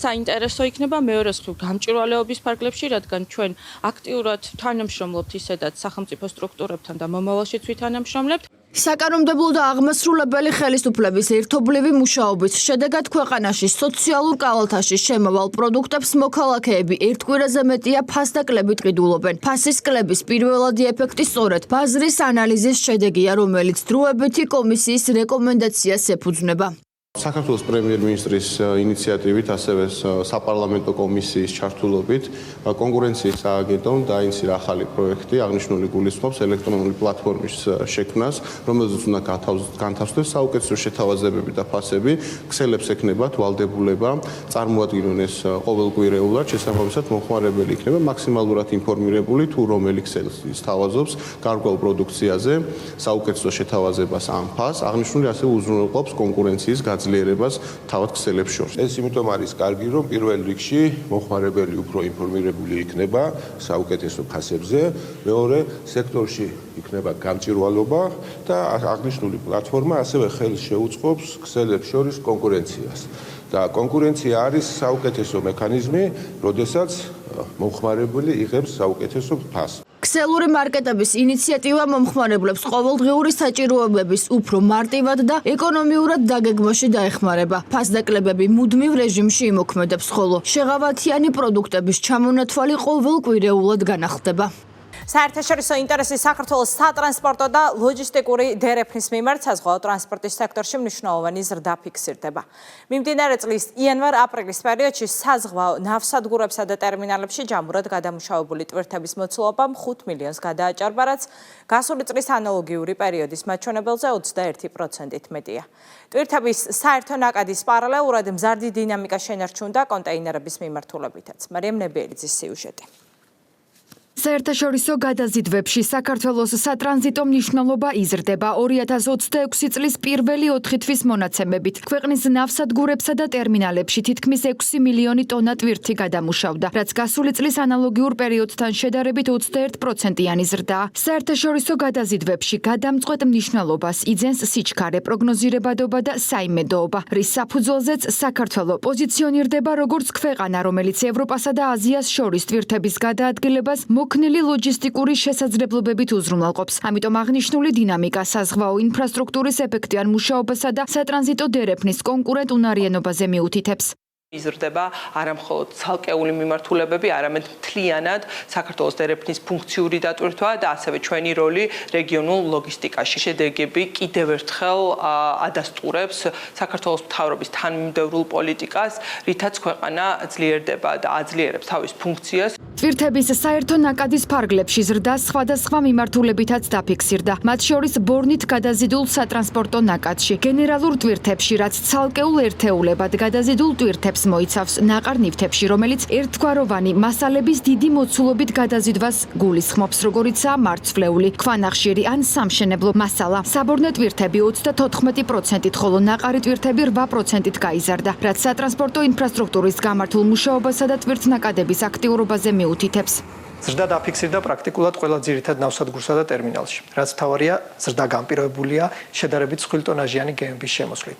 საინტერესო იქნება, მეორეს მხრივ გამჭვირვალეობის ფარგლებში, რადგან ჩვენ აქტიურად თანამშრომლობთ ისედაც სახელმწიფო სტრუქტურებთან და მომავალშიც ვითანამშრომლებთ. საკანონმდებლო და აღმასრულებელი ხელისუფლების ერთობლივი მუშაობის შედეგად ქვეყანაში სოციალურ კალათაში შემავალ პროდუქტებს მოქალაქეები ერთ კვირაზე მეტია ფასდაკლებით ყიდულობენ. ფასის კლების პირველადი ეფექტი სწორედ ბაზრის ანალიზის შედეგია, რომელიც დროებითი კომისიის რეკომენდაციას ეფუძნება. საქართველოს პრემიერ-მინისტრის ინიციატივით, ასევე საპარლამენტო კომისიის ჩართულობით კონკურენციის სააგენტომ დაინიშნა ახალი პროექტი, აღნიშნული გულისხმობს ელექტრონული პლატფორმის შექმნას, რომელზეც უნდა განთავსდეს საუკეთესო შეთავაზებები და ფასები, ქსელებს ექნებათ ვალდებულება წარმოადგინონ ეს ყოველკვირეულად, შესაბამისად მომხმარებელი იქნება მაქსიმალურად ინფორმირებული თუ რომელი ქსელი სთავაზობს გარკვეულ პროდუქციაზე საუკეთესო შეთავაზებას ამ ფასს, აღნიშნული ასევე უზრუნველყოფს კონკურენციის ძლიერებას თავად ქსელებს შორის. ეს იმიტომ არის კარგი, რომ პირველ რიგში მომხმარებელი უფრო ინფორმირებული იქნება საუკეთესო ფასებზე, მეორე სექტორში იქნება გამჭვირვალობა და აღნიშნული პლატფორმა ასევე ხელს შეუწყობს ქსელებს შორის კონკურენციას. და კონკურენცია არის საუკეთესო მექანიზმი, როდესაც მომხმარებელი იღებს საუკეთესო ფასს. ქსელური მარკეტების ინიციატივა მომხმარებლებს ყოველდღიური საჭიროებების უფრო მარტივად და ეკონომიურად დაგეგმაში დაეხმარება. ფასდაკლებები მუდმივ რეჟიმში იმოქმედებს, ხოლო შეღავათიანი პროდუქტების ჩამონათვალი ყოველკვირეულად განახლდება. საერთაშორისო ინტერესის საქართველოს სატრანსპორტო და ლოჯისტიკური დერეფნის მიმართ საზღვაო ტრანსპორტის სექტორში მნიშვნელოვანი ზრდა ფიქსირდება. მიმდინარე წლის იანვარ-აპრილის პერიოდში საზღვაო ნავსადგურებსა და ტერმინალებში ჯამურად გადამუშავებული ტვირთების მოცულობა 5 მილიონს გადააჭარბა, რაც გასული წლის ანალოგიური პერიოდის მაჩვენებელზე 21%-ით მეტია. ტვირთების საერთო ნაკადის პარალელურად მზარდი დინამიკა შენარჩუნდა კონტეინერების მიმართულებითაც. მარიამ ნებიელიძის სიუჟეტი. საერთაშორისო გადაზიდვებში საქართველოს სატრანზიტო მნიშვნელობა იზრდება 2026 წლის პირველი 4 თვის მონაცემებით. ქვეყნის ნავსადგურებსა და ტერმინალებში თითქმის 6 მილიონი ტონა ტვირთი გადამუშავდა, რაც გასული წლის ანალოგიურ პერიოდთან შედარებით 21%-იანი ზრდაა. საერთაშორისო გადაზიდვებში გადამწყვეტ მნიშვნელობას იძენს სიჩქარე, პროგნოზირებადობა და საიმედოობა, რის საფუძველზეც საქართველო პოზიციონირდება როგორც ქვეყანა, რომელიც ევროპასა და აზიას შორის ტვირთების გადაადგილებას მოქნილი ლოჯისტიკური შესაძლებლობებით უზრუნველყოფს. ამიტომ აღნიშნული დინამიკა საზღვაო ინფრასტრუქტურის ეფექტიან მუშაობასა და სატრანზიტო დერეფნის კონკურენტ უნარიანობაზე მიუთითებს. იზრდება არა მხოლოდ ცალკეული მიმართულებები, არამედ მთლიანად საქართველოს დერეფნის ფუნქციური დატვირთვა და ასევე ჩვენი როლი რეგიონულ ლოგისტიკაში. შედეგები კიდევ ერთხელ ადასტურებს საქართველოს მთავრობის თანმიმდევრულ პოლიტიკას, რითაც ქვეყანა ძლიერდება და აძლიერებს თავის ფუნქციას. ტვირთების საერთო ნაკადის ფარგლებში ზრდა სხვადასხვა მიმართულებითაც დაფიქსირდა. მათ შორის ბორნით გადაზიდულ სატრანსპორტო ნაკადში, გენერალურ ტვირთებში, რაც ცალკეულ ერთეულებად გადაზიდულ ტვირთებს მოიცავს, ნაყარ ნივთებში, რომელიც ერთგვაროვანი მასალების დიდი მოცულობით გადაზიდვას გულისხმობს, როგორიცაა მარცვლეული, ქვანახშირი ან სამშენებლო მასალა. საბორნე ტვირთები 34%-ით, ხოლო ნაყარი ტვირთები 8%-ით გაიზარდა, რაც სატრანსპორტო ინფრასტრუქტურის გამართულ მუშაობასა და ტვირთნაკადების აქტიურობაზე მიუთითებს. ზრდა დაფიქსირდა პრაქტიკულად ყველა ძირითად ნავსადგურსა და ტერმინალში, რაც მთავარია ზრდა განპირობებულია შედარებით მსხვილი ტონაჟიანი გემების შემოსვლით.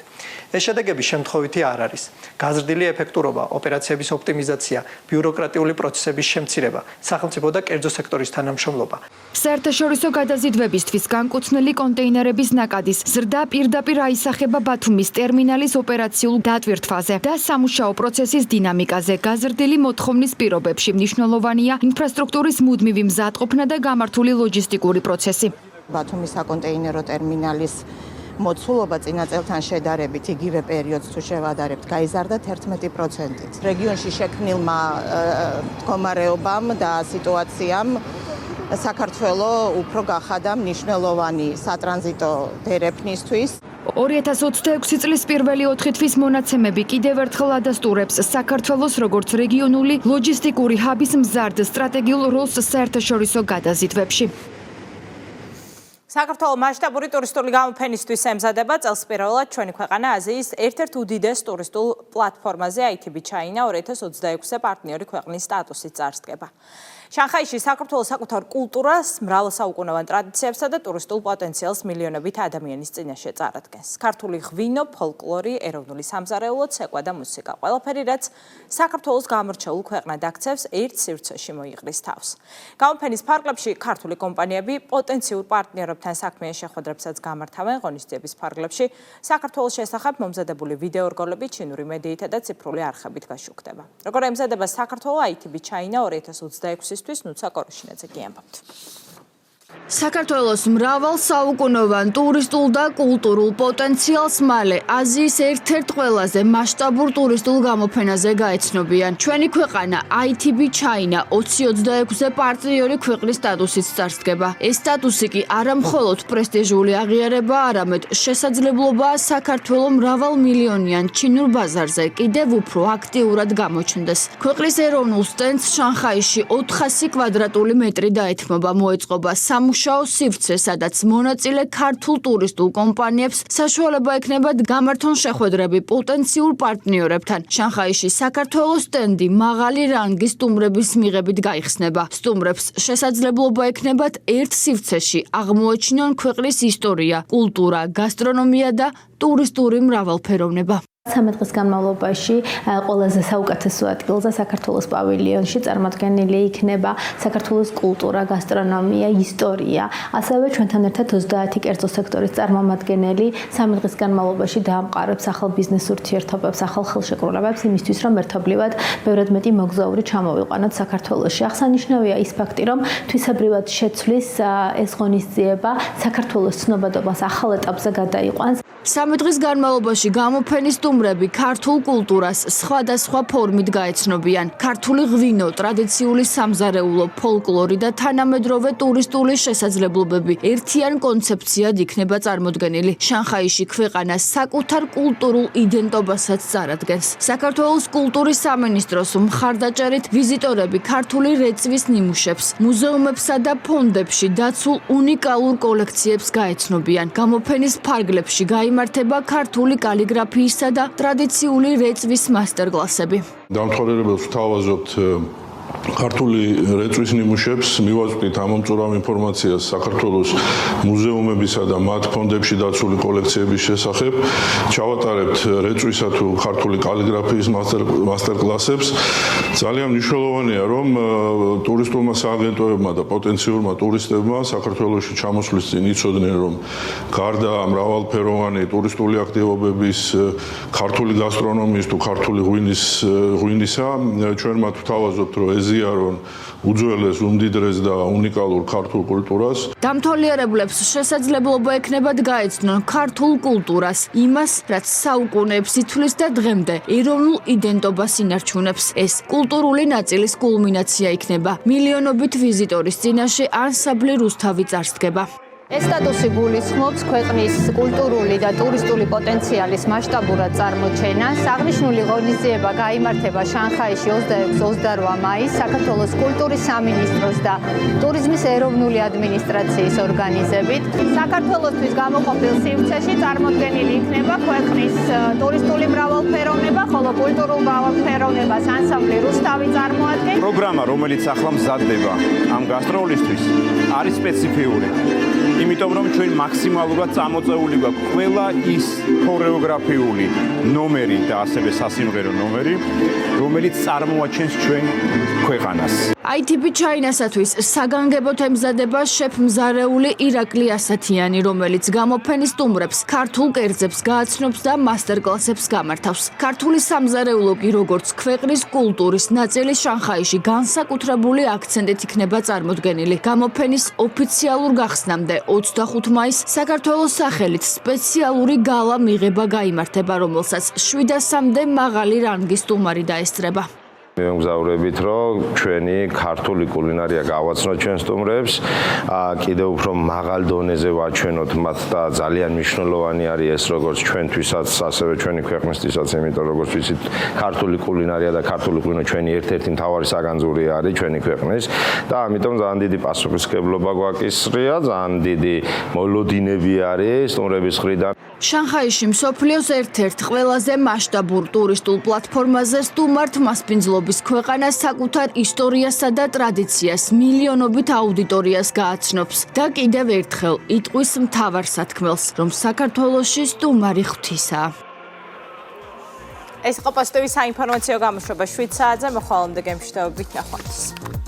ეს შედეგები შემთხვევითი არ არის. გაზრდილი ეფექტურობა, ოპერაციების ოპტიმიზაცია, ბიუროკრატიული პროცესების შემცირება, სახელმწიფო და კერძო სექტორის თანამშრომლობა. საერთაშორისო გადაზიდვებისთვის განკუთვნილი კონტეინერების ნაკადის ზრდა პირდაპირ აისახება ბათუმის ტერმინალის ოპერაციულ დატვირთვაზე და სამუშაო პროცესის დინამიკაზე. გაზრდილი მოთხოვნის პირობებში მნიშვნელოვანია ინფრასტრუქტურის მუდმივი მზადყოფნა და გამართული ლოჯისტიკური პროცესი. ბათუმის საკონტეინერო ტერმინალის მოცულობა წინა წელთან შედარებით იგივე პერიოდს თუ შევადარებთ, გაიზარდა 11%-ით. რეგიონში შექმნილმა მდგომარეობამ და სიტუაციამ საქართველოს უფრო გახადა მნიშვნელოვანი სატრანზიტო დერეფნისთვის. 2026 წლის პირველი 4 თვის მონაცემები კიდევ ერთხელ ადასტურებს საქართველოს როგორც რეგიონული ლოჯისტიკური ჰაბის მზარდ სტრატეგიულ როლს საერთაშორისო გადაზიდვებში. საქართველოს მასშტაბური ტურისტული გამოფენისთვის ემზადება წელს პირველად ჩვენი ქვეყანა აზიის ერთ-ერთ უდიდეს ტურისტულ პლატფორმაზე ITB China 2026-ზე პარტნიორი ქვეყნის სტატუსით წარსდგება. შანხაიში საქართველოს საკუთარ კულტურას, მრავალსაუკუნოვან ტრადიციებსა და ტურისტულ პოტენციალს მილიონობით ადამიანის წინაშე წარადგენს. ქართული ღვინო, ფოლკლორი, ეროვნული სამზარეულო, ცეკვა და მუსიკა. ყველაფერი, რაც საქართველოს გამორჩეულ ქვეყნად აქცევს, ერთ სივრცეში მოიყრის თავს. გამოფენის ფარგლებში ქართული კომპანიები პოტენციურ პარტნიორებთან საქმიან შეხვედრებსაც გამართავენ ღონისძიების ფარგლებში. საქართველოს შესახებ მომზადებული ვიდეორგოლები ჩინური მედიითა და ციფრული არხებით გაშუქდება. როგორ ემზადება საქართველოს ITB China 2026 ნუცა კოროშინაძე გიამბობთ. საქართველოს მრავალ საუკუნოვან ტურისტულ და კულტურულ პოტენციალს მალე აზიის ერთ-ერთ ყველაზე მასშტაბურ ტურისტულ გამოფენაზე გაეცნობიან. ჩვენი ქვეყანა ITB China 2026-ზე პარტნიორი ქვეყნის სტატუსით წარსდგება. ეს სტატუსი კი არა მხოლოდ პრესტიჟული აღიარება, არამედ შესაძლებლობაა საქართველოს მრავალ მილიონიან ჩინურ ბაზარზე კიდევ უფრო აქტიურად გამოჩნდეს. ქვეყნის ეროვნულ სტენდს შანხაიში 400 კვადრატული მეტრი დაეთმობა მოეწყობა სამუშაო სივრცე, სადაც მონაწილე ქართულ ტურისტულ კომპანიებს საშუალება ექნებათ გამართონ შეხვედრები პოტენციურ პარტნიორებთან. შანხაიში საქართველოს სტენდი მაღალი რანგის სტუმრების მიღებით გაიხსნება. სტუმრებს შესაძლებლობა ექნებათ ერთ სივრცეში აღმოაჩინონ ქვეყნის ისტორია, კულტურა, გასტრონომია და ტურისტული მრავალფეროვნება. 13 დღის განმავლობაში ყველაზე საუკეთესო ადგილზე საქართველოს პავილიონში წარმოდგენილი იქნება საქართველოს კულტურა, გასტრონომია, ისტორია. ასევე ჩვენთან ერთად 30 კერძო სექტორის წარმომადგენელი 3 დღის განმავლობაში დაამყარებს ახალ ბიზნეს ურთიერთობებს, ახალ ხელშეკრულებებს იმისთვის, რომ ერთობლივად ბევრად მეტი მოგზაური ჩამოვიყვანოთ საქართველოში. აღსანიშნავია ის ფაქტი, რომ თვისებრივად შეცვლის ეს ღონისძიება საქართველოს ცნობადობას ახალ ეტაპზე გადაიყვანს. 3 დღის განმავლობაში გამოფენის სტუმრები ქართულ კულტურას სხვადასხვა ფორმით გაეცნობიან. ქართული ღვინო, ტრადიციული სამზარეულო, ფოლკლორი და თანამედროვე ტურისტული შესაძლებლობები ერთიან კონცეფციად იქნება წარმოდგენილი. შანხაიში ქვეყანა საკუთარ კულტურულ იდენტობასაც წარადგენს. საქართველოს კულტურის სამინისტროს მხარდაჭერით ვიზიტორები ქართული რეწვის ნიმუშებს, მუზეუმებსა და ფონდებში დაცულ უნიკალურ კოლექციებს გაეცნობიან. გამოფენის ფარგლებში გაიმართება ქართული კალიგრაფიისა და ტრადიციული რეწვის მასტერკლასები. დამთავრებელს ვთავაზობთ ქართული რეწვის ნიმუშებს, მივაწვდით ამომწურავ ინფორმაციას საქართველოს მუზეუმებისა და მათ ფონდებში დაცული კოლექციების შესახებ. ჩავატარებთ რეწვისა თუ ქართული კალიგრაფიის მასტერკლასებს. ძალიან მნიშვნელოვანია, რომ ტურისტულმა სააგენტოებმა და პოტენციურმა ტურისტებმა საქართველოში ჩამოსვლის წინ იცოდნენ, რომ გარდა მრავალფეროვანი ტურისტული აქტივობების, ქართული გასტრონომიის თუ ქართული ღვინისა, ჩვენ მათ ვთავაზობთ, რომ ეზიარონ უძველეს, უმდიდრეს და უნიკალურ ქართულ კულტურას. დამთვალიერებლებს შესაძლებლობა ექნებათ გაეცნონ ქართულ კულტურას, იმას, რაც საუკუნეებს ითვლის და დღემდე ეროვნულ იდენტობას ინარჩუნებს. ეს კულტურული ნაწილის კულმინაცია იქნება. მილიონობით ვიზიტორის წინაშე ანსამბლი რუსთავი წარსდგება. ეს სტატუსი გულისხმობს ქვეყნის კულტურული და ტურისტული პოტენციალის მასშტაბურად წარმოჩენას. აღნიშნული ღონისძიება გაიმართება შანხაიში 26-28 მაისს საქართველოს კულტურის სამინისტროს და ტურიზმის ეროვნული ადმინისტრაციის ორგანიზებით. საქართველოსთვის გამოყოფილ სივრცეში წარმოდგენილი იქნება ქვეყნის ტურისტული მრავალფეროვნება, ხოლო კულტურულ მრავალფეროვნებას ანსამბლი რუსთავი წარმოადგენს. პროგრამა, რომელიც ახლა მზადდება ამ გასტროლისთვის, არის სპეციფიური. იმიტომ რომ ჩვენ მაქსიმალურად წამოწეული გვაქვს ყველა ის ქორეოგრაფიული ნომერი და ასევე სასიმღერო ნომერი, რომელიც წარმოაჩენს ჩვენ ქვეყანას. ITB China-სათვის საგანგებოდ ემზადება შეფმზარეული ირაკლი ასათიანი, რომელიც გამოფენის სტუმრებს ქართულ კერძებს გააცნობს და მასტერკლასებს გამართავს. ქართული სამზარეულო კი როგორც ქვეყნის კულტურის ნაწილი შანხაიში განსაკუთრებული აქცენტით იქნება წარმოდგენილი. გამოფენის ოფიციალურ გახსნამდე 25 მაისს საქართველოს სახელით სპეციალური გალა მიღება გაიმართება, რომელსაც 700-მდე მაღალი რანგის სტუმარი დაესწრება. მივემგზავრებით, რომ ჩვენი ქართული კულინარია გავაცნოთ ჩვენ სტუმრებს, კიდევ უფრო მაღალ დონეზე ვაჩვენოთ მათ და ძალიან მნიშვნელოვანი არის ეს როგორც ჩვენთვისაც, ასევე ჩვენი ქვეყნისთვისაც, იმიტომ როგორც ვიცით, ქართული კულინარია და ქართული ღვინო ჩვენი ერთ-ერთი მთავარი საგანძური არის ჩვენი ქვეყნის და ამიტომ ძალიან დიდი პასუხისმგებლობა გვაკისრია, ძალიან დიდი მოლოდინები არის სტუმრების მხრიდან. შანხაიში მსოფლიოს ერთ-ერთ ყველაზე მასშტაბურ ტურისტულ პლატფორმაზე სტუმართ მასპინძლობის ქვეყანას საკუთარ ისტორიასა და ტრადიციას მილიონობით აუდიტორიას გააცნობს და კიდევ ერთხელ იტყვის მთავარ სათქმელს, რომ საქართველოში სტუმარი ღვთისაა. ეს იყო პოზიტივის საინფორმაციო გამოშვება 7 საათზე, მოხვალამდე გემშვიდობებით ნახვამდის.